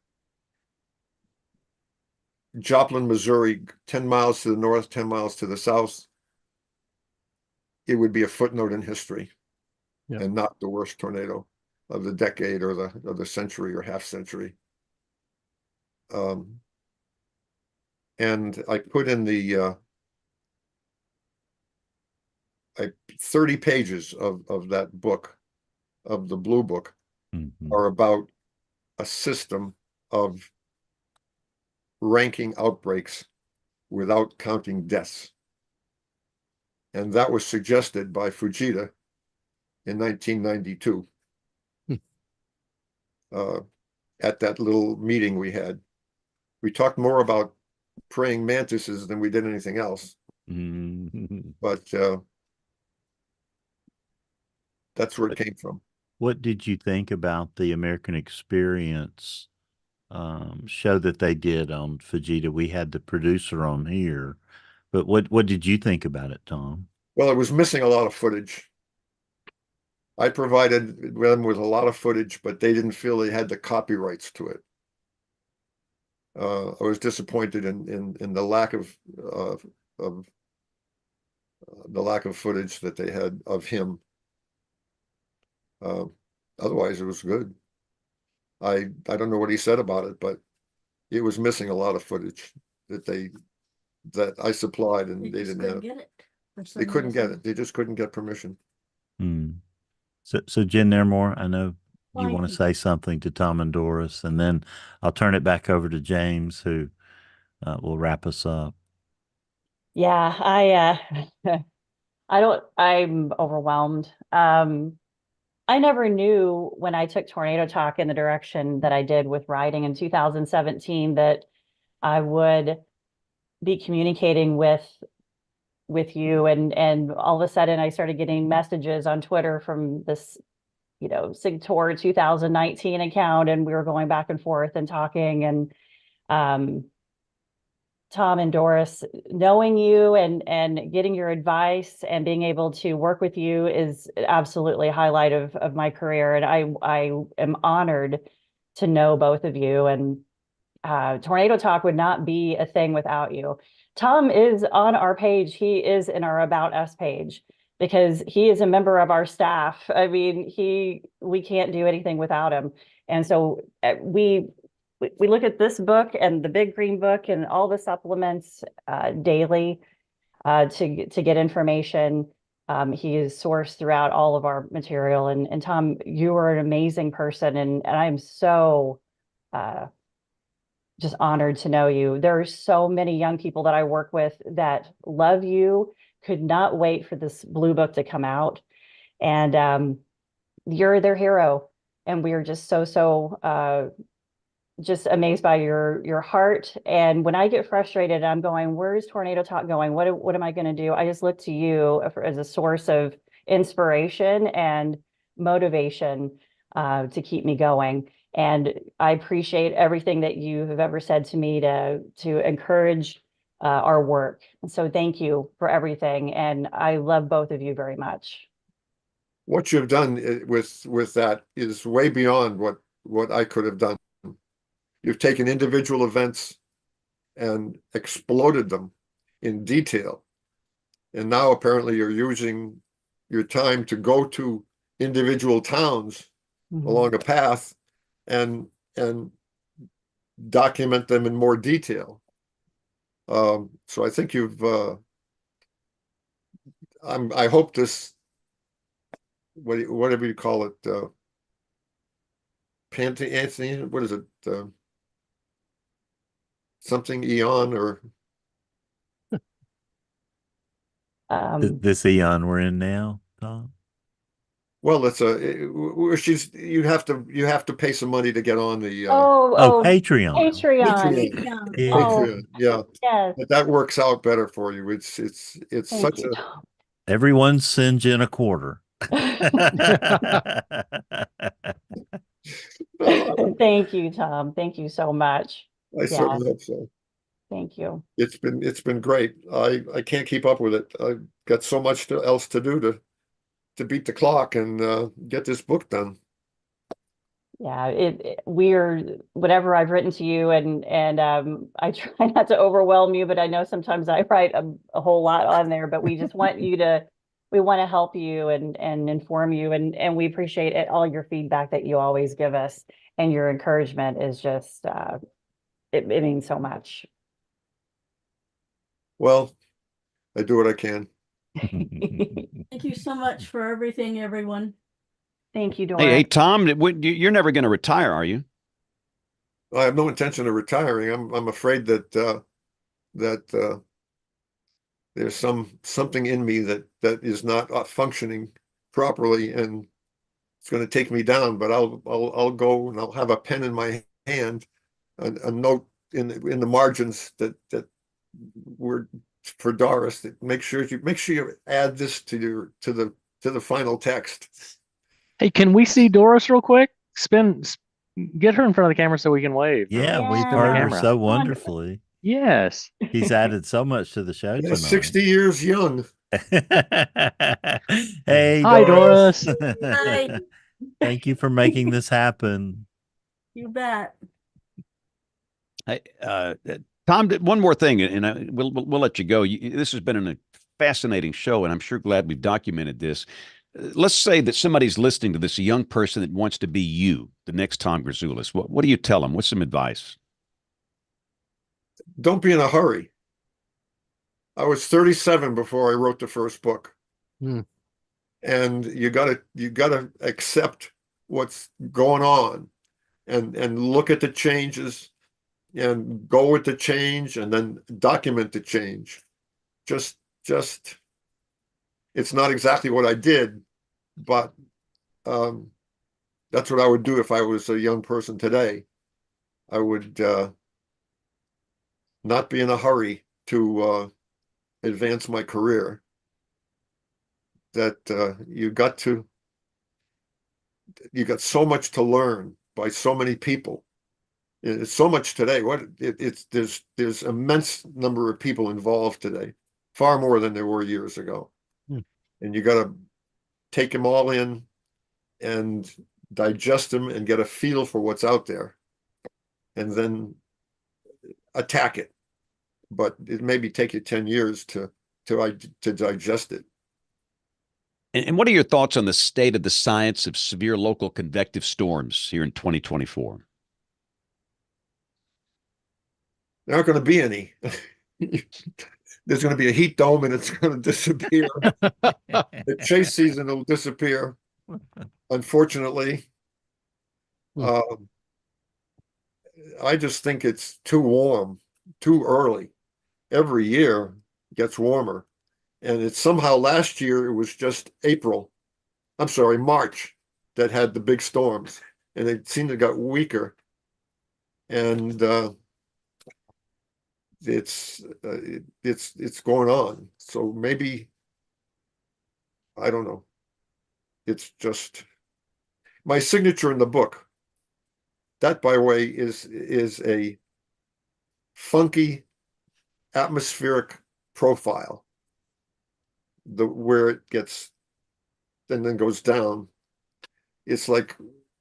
Joplin, Missouri, 10 miles to the north, 10 miles to the south, it would be a footnote in history, and not the worst tornado of the decade or the century or half century. And I put in the 30 pages of that book, of the Blue Book, are about a system of ranking outbreaks without counting deaths. And that was suggested by Fujita in 1992 at that little meeting we had. We talked more about praying mantises than we did anything else. But that's where it came from. What did you think about the American Experience show that they did on Fujita? We had the producer on here, but what did you think about it, Tom? Well, it was missing a lot of footage. I provided them with a lot of footage, but they didn't feel they had the copyrights to it. I was disappointed in the lack of footage that they had of him. Otherwise, it was good. I don't know what he said about it, but it was missing a lot of footage that I supplied, and they didn't have. Get it. They couldn't get it. They just couldn't get permission. So Jen Nairmore, I know you want to say something to Tom and Doris, and then I'll turn it back over to James, who will wrap us up. Yeah, I'm overwhelmed. I never knew when I took Tornado Talk in the direction that I did with writing in 2017 that I would be communicating with you, and all of a sudden I started getting messages on Twitter from this Sigtor 2019 account, and we were going back and forth and talking, and Tom and Doris, knowing you and getting your advice and being able to work with you is absolutely a highlight of my career. And I am honored to know both of you. And Tornado Talk would not be a thing without you. Tom is on our page. He is in our About Us page because he is a member of our staff. I mean, we can't do anything without him. And so we look at this book and the Big Green Book and all the supplements daily to get information. He is sourced throughout all of our material. And Tom, you are an amazing person, and I'm so just honored to know you. There are so many young people that I work with that love you, could not wait for this Blue Book to come out. And you're their hero. And we are just so just amazed by your heart. And when I get frustrated, I'm going, where's Tornado Talk going? What am I going to do? I just look to you as a source of inspiration and motivation to keep me going. And I appreciate everything that you have ever said to me to encourage our work. And so thank you for everything. And I love both of you very much. What you've done with that is way beyond what I could have done. You've taken individual events and exploded them in detail. And now apparently you're using your time to go to individual towns along a path and document them in more detail. So I think you've I hope this, whatever you call it, Anthony, what is it? Something eon or this eon we're in now, Tom? Well, it's you have to pay some money to get on the Patreon. Patreon. Patreon. Yeah. Yes. But that works out better for you. It's Thank such you, a Tom. Everyone sends in a quarter. Thank you, Tom. Thank you so much. I certainly hope so. Thank you. It's been great. I can't keep up with it. I've got so much else to do to beat the clock and get this book done. Yeah, we're whatever I've written to you, and I try not to overwhelm you, but I know sometimes I write a whole lot on there. But we just want we want to help you and inform you, and we appreciate all your feedback that you always give us, and your encouragement is just it means so much. Well, I do what I can. Thank you so much for everything, everyone. Thank you, Doris. Hey, Tom, you're never going to retire, are you? I have no intention of retiring. I'm afraid that there's something in me that is not functioning properly, and it's going to take me down. But I'll go and I'll have a pen in my hand, a note in the margins that were for Doris. That make sure you add this to the final text. Hey, can we see Doris real quick? Get her in front of the camera so we can wave. Yeah, Yeah. we've heard her so wonderfully. Yes. He's added so much to the show tonight. 60 years young. Hey, Hi, Doris. Hi. Thank you for making this happen. You bet. Hey, Tom, one more thing, and we'll let you go. This has been a fascinating show, and I'm sure glad we've documented this. Let's say that somebody's listening to this, a young person that wants to be you, the next Tom Grazulis. What do you tell them? What's some advice? Don't be in a hurry. I was 37 before I wrote the first book. And you gotta accept what's going on and look at the changes and go with the change and then document the change. Just it's not exactly what I did, but that's what I would do if I was a young person today. I would not be in a hurry to advance my career. That you got to you got so much to learn by so many people. It's so much today. There's immense number of people involved today, far more than there were years ago. And you got to take them all in and digest them and get a feel for what's out there, and then attack it. But it maybe take you 10 years to digest it. And what are your thoughts on the state of the science of severe local convective storms here in 2024? There aren't going to be any. There's going to be a heat dome and it's going to disappear. The chase season will disappear, unfortunately. I just think it's too warm, too early. Every year it gets warmer. And it's somehow last year it was just March that had the big storms. And it seemed to got weaker. And it's going on. So maybe, I don't know. It's just my signature in the book. That, by the way, is a funky atmospheric profile. Where it gets and then goes down. It's like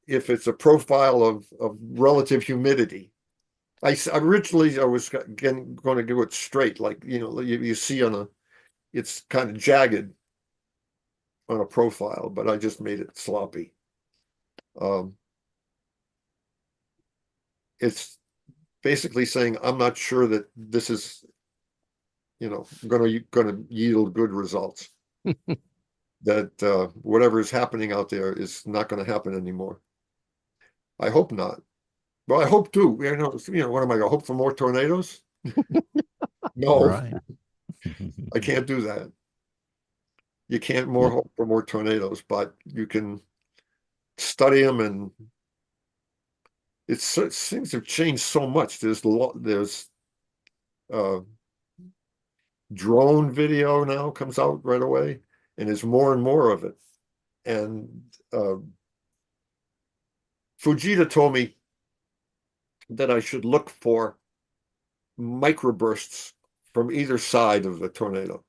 if it's a profile of relative humidity. Originally I was going to do it straight, like you see it's kind of jagged on a profile, but I just made it sloppy. It's basically saying I'm not sure that this is going to yield good results. That whatever is happening out there is not going to happen anymore. I hope not. Well, I hope too. What am I going to hope for more tornadoes? No, Right. I can't do that. You can't hope for more tornadoes, but you can study them, and things have changed so much. There's drone video now comes out right away, and there's more and more of it. And Fujita told me that I should look for microbursts from either side of the tornado.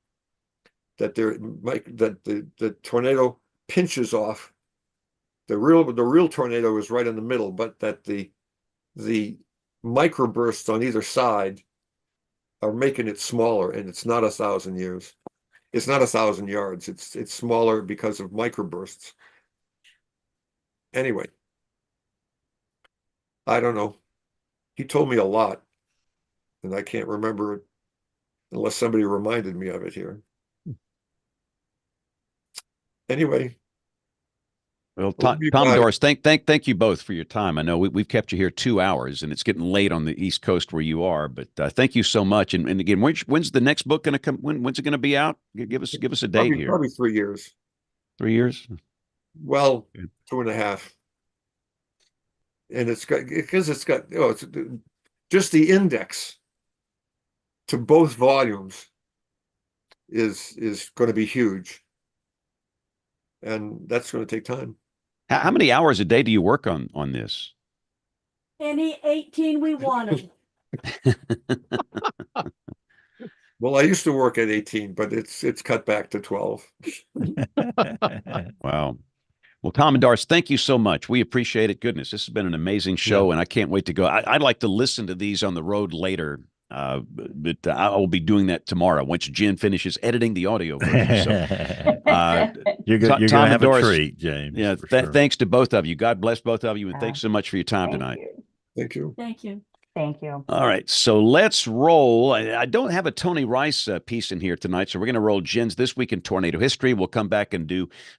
That the tornado pinches off. The real tornado is right in the middle, but that the microbursts on either side are making it smaller, and it's not 1,000 years. It's not 1,000 yards. It's smaller because of microbursts. Anyway, I don't know. He told me a lot, and I can't remember it unless somebody reminded me of it here. Anyway. Well, Tom and Doris, thank you both for your time. I know we've kept you here 2 hours, and it's getting late on the East Coast where you are. But thank you so much. And again, when's the next book going to come? When's it going to be out? Give us a date here. Probably 3 years. 3 years? Well, 2.5. And it's got it's just the index to both volumes is going to be huge, and that's going to take time. How many hours a day do you work on this? Any 18 we wanted. Well, I used to work at 18, but it's cut back to 12. Wow. Well, Tom and Doris, thank you so much. We appreciate it. Goodness, this has been an amazing show, and I can't wait to go. I'd like to listen to these on the road later, but I will be doing that tomorrow once Jen finishes editing the audio version. So, you're going to have a treat, James. Yeah, sure. Thanks to both of you. God bless both of you, and thanks so much for your time tonight. Thank you. Thank you. Thank you. All right, so let's roll. I don't have a Tony Rice piece in here tonight, so we're going to roll Jen's This Week in Tornado History. We'll come back and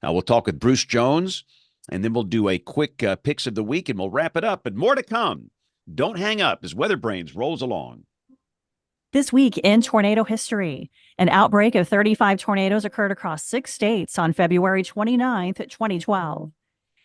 we'll talk with Bruce Jones, and then we'll do a quick picks of the week, and we'll wrap it up. But more to come. Don't hang up as WeatherBrains rolls along. This week in tornado history, an outbreak of 35 tornadoes occurred across 6 states on February 29th, 2012.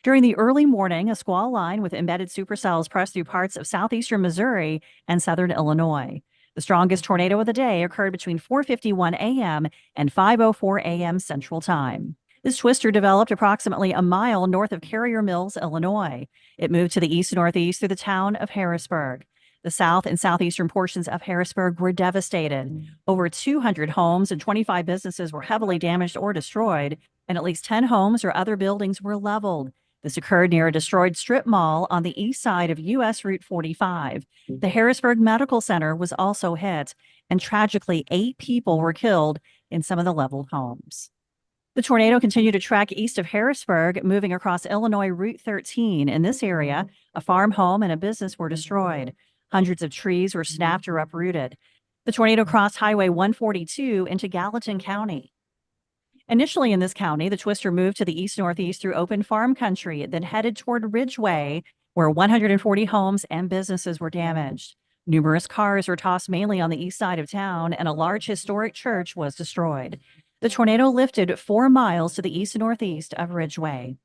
During the early morning, a squall line with embedded supercells pressed through parts of southeastern Missouri and southern Illinois. The strongest tornado of the day occurred between 4:51 a.m. and 5:04 a.m. Central Time. This twister developed approximately a mile north of Carrier Mills, Illinois. It moved to the east-northeast through the town of Harrisburg. The south and southeastern portions of Harrisburg were devastated. Over 200 homes and 25 businesses were heavily damaged or destroyed, and at least 10 homes or other buildings were leveled. This occurred near a destroyed strip mall on the east side of U.S. Route 45. The Harrisburg Medical Center was also hit, and tragically, 8 people were killed in some of the leveled homes. The tornado continued to track east of Harrisburg, moving across Illinois Route 13. In this area, a farm home and a business were destroyed. Hundreds of trees were snapped or uprooted. The tornado crossed Highway 142 into Gallatin County. Initially in this county, the twister moved to the east-northeast through open farm country, then headed toward Ridgeway, where 140 homes and businesses were damaged. Numerous cars were tossed mainly on the east side of town, and a large historic church was destroyed. The tornado lifted 4 miles to the east-northeast of Ridgeway.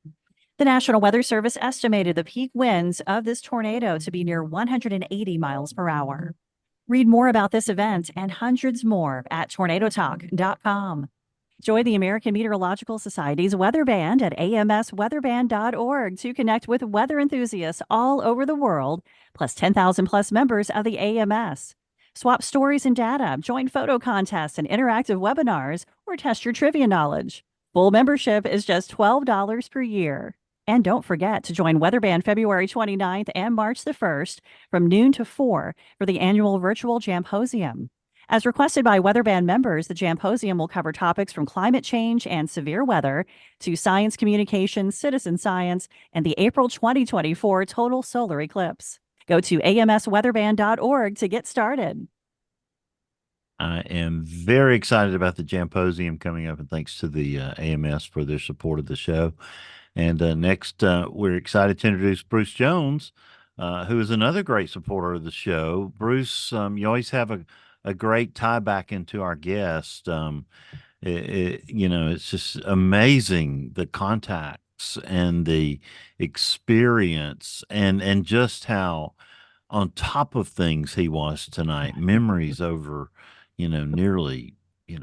The National Weather Service estimated the peak winds of this tornado to be near 180 miles per hour. Read more about this event and hundreds more at tornadotalk.com. Join the American Meteorological Society's Weather Band at amsweatherband.org to connect with weather enthusiasts all over the world, plus 10,000 plus members of the AMS. Swap stories and data, join photo contests and interactive webinars, or test your trivia knowledge. Full membership is just $12 per year. And don't forget to join WeatherBand February 29th and March the 1st from noon to 4 for the annual virtual Jamposium. As requested by WeatherBand members, the Jamposium will cover topics from climate change and severe weather to science communication, citizen science, and the April 2024 total solar eclipse. Go to amsweatherband.org to get started. I am very excited about the Jamposium coming up, and thanks to the AMS for their support of the show. And next, we're excited to introduce Bruce Jones, who is another great supporter of the show. Bruce, you always have a great tie back into our guest. It's just amazing, the contacts and the experience and just how on top of things he was tonight. Memories over, nearly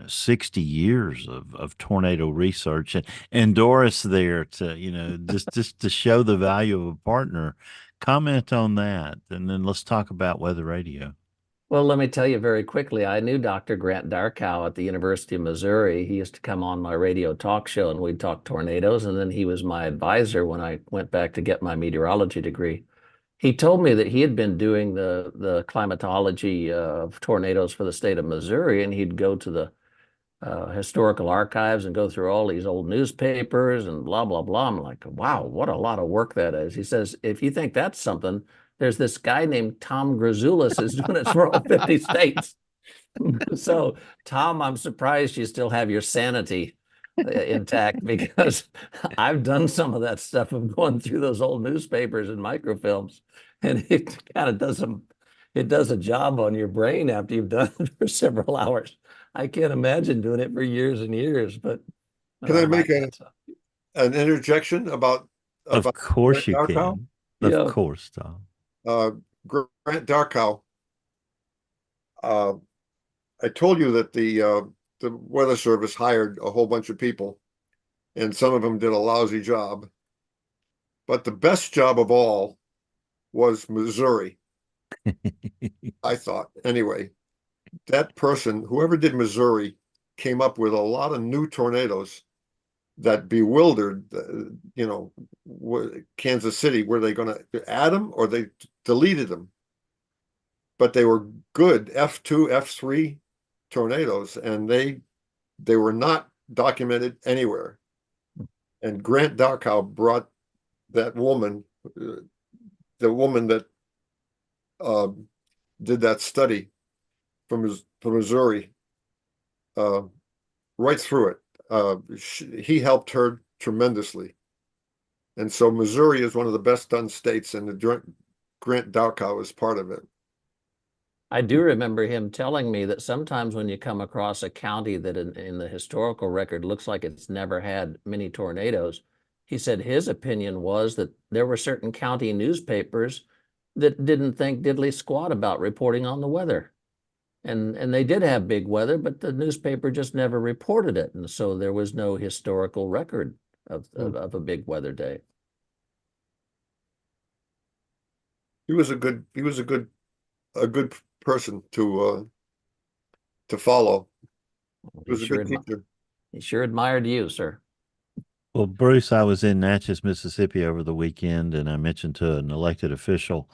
60 years of tornado research, and Doris there to, just to show the value of a partner. Comment on that, and then let's talk about weather radio. Well, let me tell you very quickly, I knew Dr. Grant Darkow at the University of Missouri. He used to come on my radio talk show and we'd talk tornadoes. And then he was my advisor when I went back to get my meteorology degree. He told me that he had been doing the climatology of tornadoes for the state of Missouri, and he'd go to the historical archives and go through all these old newspapers and blah, blah, blah. I'm like, wow, what a lot of work that is. He says, if you think that's something, there's this guy named Tom Grazulis who's doing it for all 50 states. So, Tom, I'm surprised you still have your sanity intact, because I've done some of that stuff of going through those old newspapers and microfilms, and it kind of does a job on your brain after you've done it for several hours. I can't imagine doing it for years and years, but can I make an interjection about of course Grant you Darkow? can. Of course, Tom. Grant Darkow, I told you that the Weather Service hired a whole bunch of people, and some of them did a lousy job. But the best job of all was Missouri. I thought, anyway. That person, whoever did Missouri, came up with a lot of new tornadoes that bewildered, Kansas City. Were they going to add them or they deleted them? But they were good F2, F3 tornadoes, and they were not documented anywhere. And Grant Darkow brought that woman, the woman that did that study from Missouri, right through it. He helped her tremendously. And so Missouri is one of the best done states, and the Grant Darkow is part of it. I do remember him telling me that sometimes when you come across a county that in the historical record looks like it's never had many tornadoes, he said his opinion was that there were certain county newspapers that didn't think diddly squat about reporting on the weather. And they did have big weather, but the newspaper just never reported it. And so there was no historical record of a big weather day. He was a good person to follow. He was a good teacher. He sure admired you, sir. Well, Bruce, I was in Natchez, Mississippi over the weekend, and I mentioned to an elected official,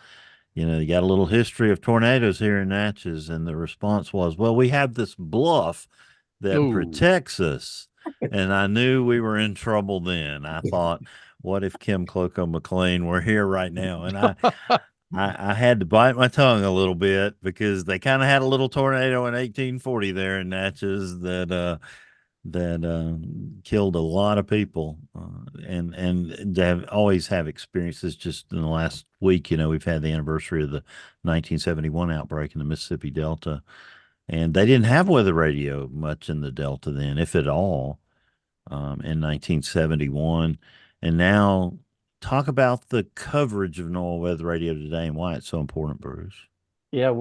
you got a little history of tornadoes here in Natchez, and the response was, well, we have this bluff that protects us. And I knew we were in trouble then. I thought, what if Kim Cloco McLean were here right now? And I had to bite my tongue a little bit because they kind of had a little tornado in 1840 there in Natchez that killed a lot of people, and they always have experiences. Just in the last week, we've had the anniversary of the 1971 outbreak in the Mississippi Delta, and they didn't have weather radio much in the Delta then, if at all, in 1971. And now, talk about the coverage of NOAA Weather Radio today and why it's so important, Bruce. Yeah,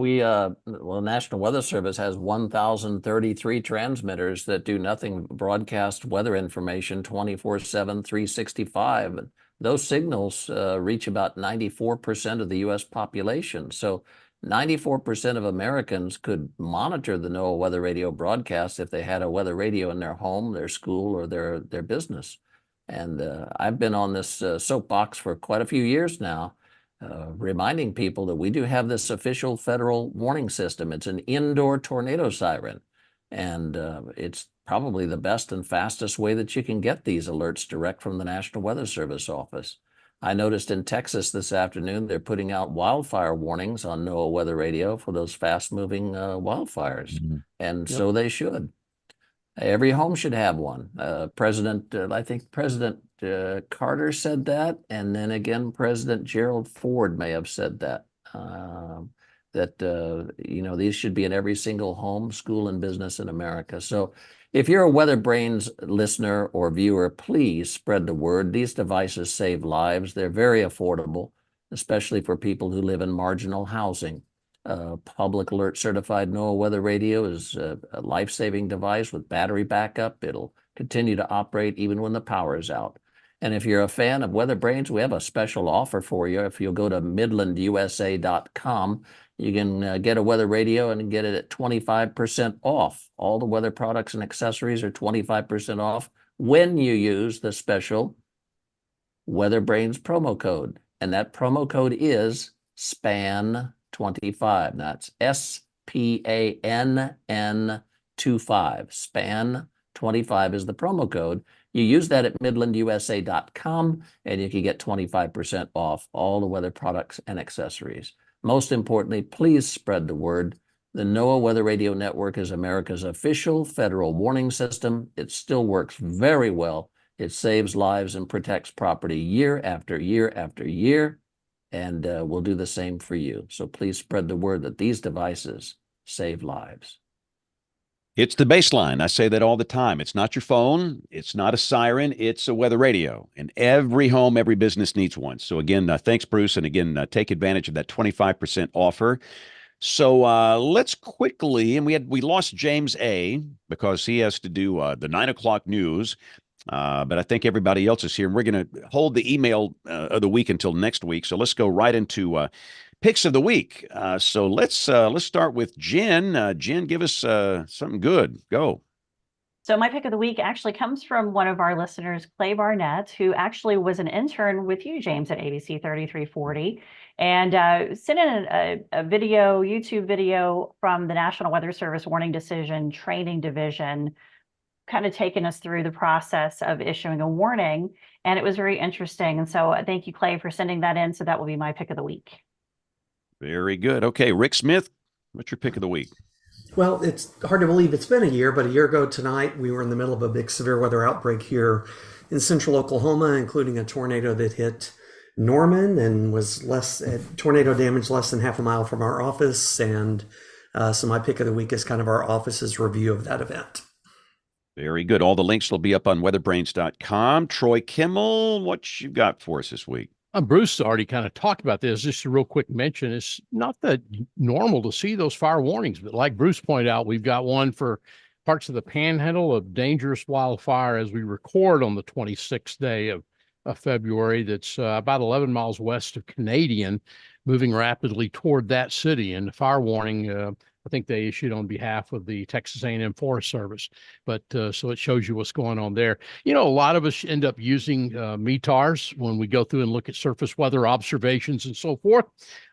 National Weather Service has 1,033 transmitters that do nothing but broadcast weather information 24/7, 365. And those signals reach about 94% of the U.S. population. So 94% of Americans could monitor the NOAA Weather Radio broadcast if they had a weather radio in their home, their school, or their business. And I've been on this soapbox for quite a few years now, reminding people that we do have this official federal warning system. It's an indoor tornado siren, and it's probably the best and fastest way that you can get these alerts direct from the National Weather Service office. I noticed in Texas this afternoon, they're putting out wildfire warnings on NOAA Weather Radio for those fast-moving wildfires, and so they should. Every home should have one. I think President Carter said that, and then again, President Gerald Ford may have said that, these should be in every single home, school, and business in America. So if you're a WeatherBrains listener or viewer, please spread the word. These devices save lives. They're very affordable, especially for people who live in marginal housing. Public Alert Certified NOAA Weather Radio is a life-saving device with battery backup. It'll continue to operate even when the power is out. And if you're a fan of WeatherBrains, we have a special offer for you. If you'll go to midlandusa.com, you can get a weather radio and get it at 25% off. All the weather products and accessories are 25% off when you use the special WeatherBrains promo code. And that promo code is SPAN25. That's SPANN25. SPAN25 is the promo code. You use that at midlandusa.com, and you can get 25% off all the weather products and accessories. Most importantly, please spread the word. The NOAA Weather Radio Network is America's official federal warning system. It still works very well. It saves lives and protects property year after year after year, and we'll do the same for you. So please spread the word that these devices save lives. It's the baseline. I say that all the time. It's not your phone. It's not a siren. It's a weather radio. And every home, every business needs one. So again, thanks, Bruce. And again, take advantage of that 25% offer. So let's quickly, and we lost James A. because he has to do the 9 o'clock news. But I think everybody else is here. And we're going to hold the email of the week until next week. So let's go right into picks of the week. So let's start with Jen. Jen, give us something good. Go. So my pick of the week actually comes from one of our listeners, Clay Barnett, who actually was an intern with you, James, at ABC 3340, and sent in a YouTube video from the National Weather Service Warning Decision Training Division, kind of taking us through the process of issuing a warning. And it was very interesting. And so thank you, Clay, for sending that in. So that will be my pick of the week. Very good. Okay, Rick Smith, what's your pick of the week? Well, it's hard to believe it's been a year, but a year ago tonight, we were in the middle of a big severe weather outbreak here in central Oklahoma, including a tornado that hit Norman and was tornado damage less than half a mile from our office. And so my pick of the week is kind of our office's review of that event. Very good. All the links will be up on weatherbrains.com. Troy Kimmel, what you got for us this week? Bruce already kind of talked about this. Just a real quick mention. It's not that normal to see those fire warnings, but like Bruce pointed out, we've got one for parts of the Panhandle of dangerous wildfire as we record on the 26th day of February. That's about 11 miles west of Canadian, moving rapidly toward that city. And the fire warning, I think they issued on behalf of the Texas A&M Forest Service. But so it shows you what's going on there. You know, a lot of us end up using METARs when we go through and look at surface weather observations and so forth.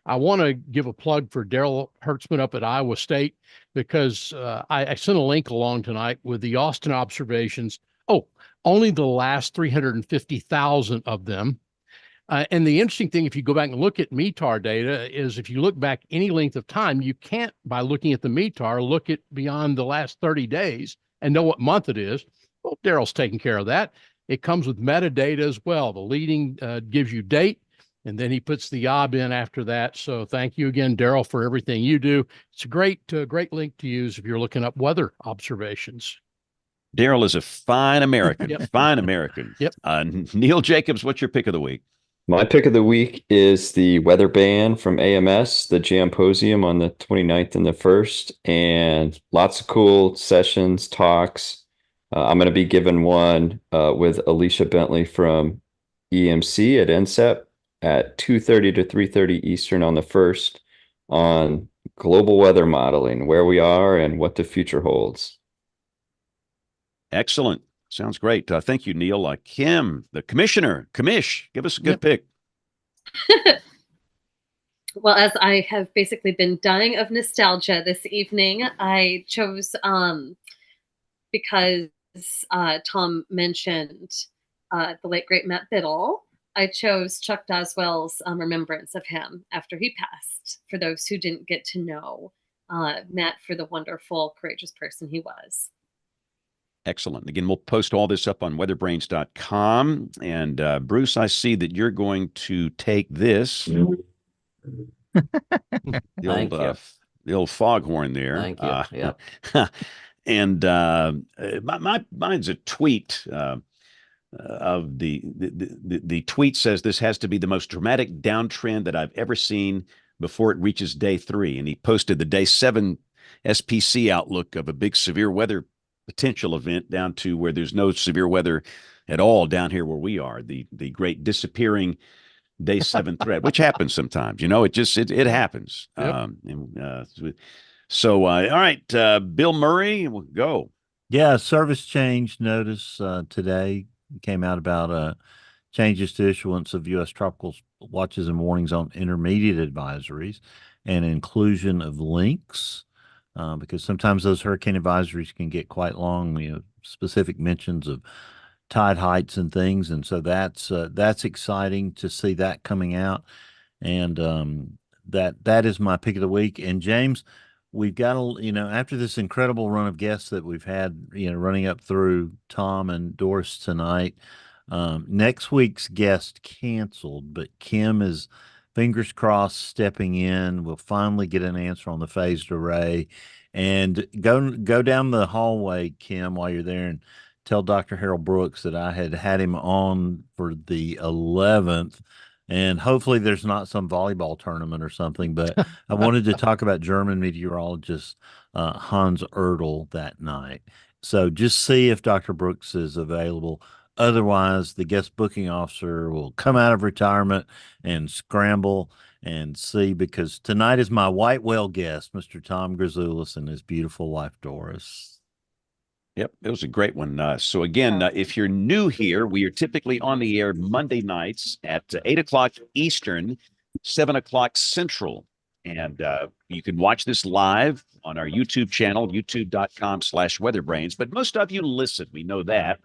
I want to give a plug for Daryl Hertzman up at Iowa State, because I sent a link along tonight with the Austin observations. Oh, only the last 350,000 of them. And the interesting thing, if you go back and look at METAR data, is if you look back any length of time, you can't, by looking at the METAR, look at beyond the last 30 days and know what month it is. Well, Daryl's taking care of that. It comes with metadata as well. The leading gives you date, and then he puts the ob in after that. So thank you again, Daryl, for everything you do. It's a great link to use if you're looking up weather observations. Daryl is a fine American, Yep. fine American. Yep. Neil Jacobs, what's your pick of the week? My pick of the week is the weather band from AMS, the Jamposium on the 29th and the 1st, and lots of cool sessions, talks. I'm going to be giving one with Alicia Bentley from EMC at NCEP at 2:30 to 3:30 Eastern on the 1st on global weather modeling, where we are and what the future holds. Excellent. Sounds great. Thank you, Neil. Kim, the commissioner, give us a good pick. Well, as I have basically been dying of nostalgia this evening, I chose, because Tom mentioned the late, great Matt Biddle, I chose Chuck Doswell's remembrance of him after he passed, for those who didn't get to know Matt for the wonderful, courageous person he was. Excellent. Again, we'll post all this up on weatherbrains.com. And Bruce, I see that you're going to take this. The old foghorn there. Thank you. Yeah. And mine's a tweet of the tweet says this has to be the most dramatic downtrend that I've ever seen before it reaches day 3. And he posted the day 7 SPC outlook of a big severe weather potential event down to where there's no severe weather at all down here where we are, the great disappearing day 7 threat, which happens sometimes, it happens. Yep. All right, Bill Murray, we'll go. Yeah, service change notice today came out about changes to issuance of U.S. tropical watches and warnings on intermediate advisories and inclusion of links. Because sometimes those hurricane advisories can get quite long, specific mentions of tide heights and things. And so that's exciting to see that coming out. And that is my pick of the week. And James, we've got after this incredible run of guests that we've had, running up through Tom and Doris tonight, next week's guest canceled, but Kim is, fingers crossed, stepping in. We'll finally get an answer on the phased array. And go down the hallway, Kim, while you're there, and tell Dr. Harold Brooks that I had him on for the 11th. And hopefully there's not some volleyball tournament or something. But I wanted to talk about German meteorologist Hans Erdl that night. So just see if Dr. Brooks is available. Otherwise, the guest booking officer will come out of retirement and scramble and see, because tonight is my white whale guest, Mr. Tom Grazulis, and his beautiful wife, Doris. Yep, it was a great one. So again, if you're new here, we are typically on the air Monday nights at 8 o'clock Eastern, 7 o'clock Central. And you can watch this live on our YouTube channel, youtube.com/weatherbrains. But most of you listen. We know that.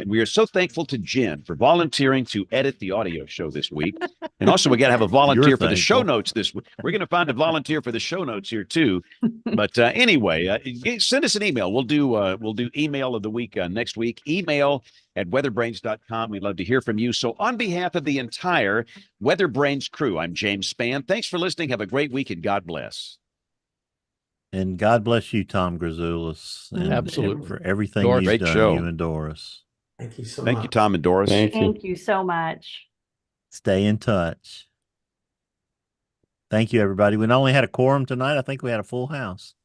And we are so thankful to Jen for volunteering to edit the audio show this week. And also, we got to have a volunteer for the show notes this week. We're going to find a volunteer for the show notes here too. But anyway, send us an email. We'll do email of the week next week. Email at weatherbrains.com. We'd love to hear from you. So on behalf of the entire WeatherBrains crew, I'm James Spann. Thanks for listening. Have a great week, and God bless. And God bless you, Tom Grazulis. And absolutely, for everything Doris, you've great done, show. you and Doris. Thank you so much. Thank you, Tom and Doris. Thank you so much. Stay in touch. Thank you, everybody. We not only had a quorum tonight, I think we had a full house.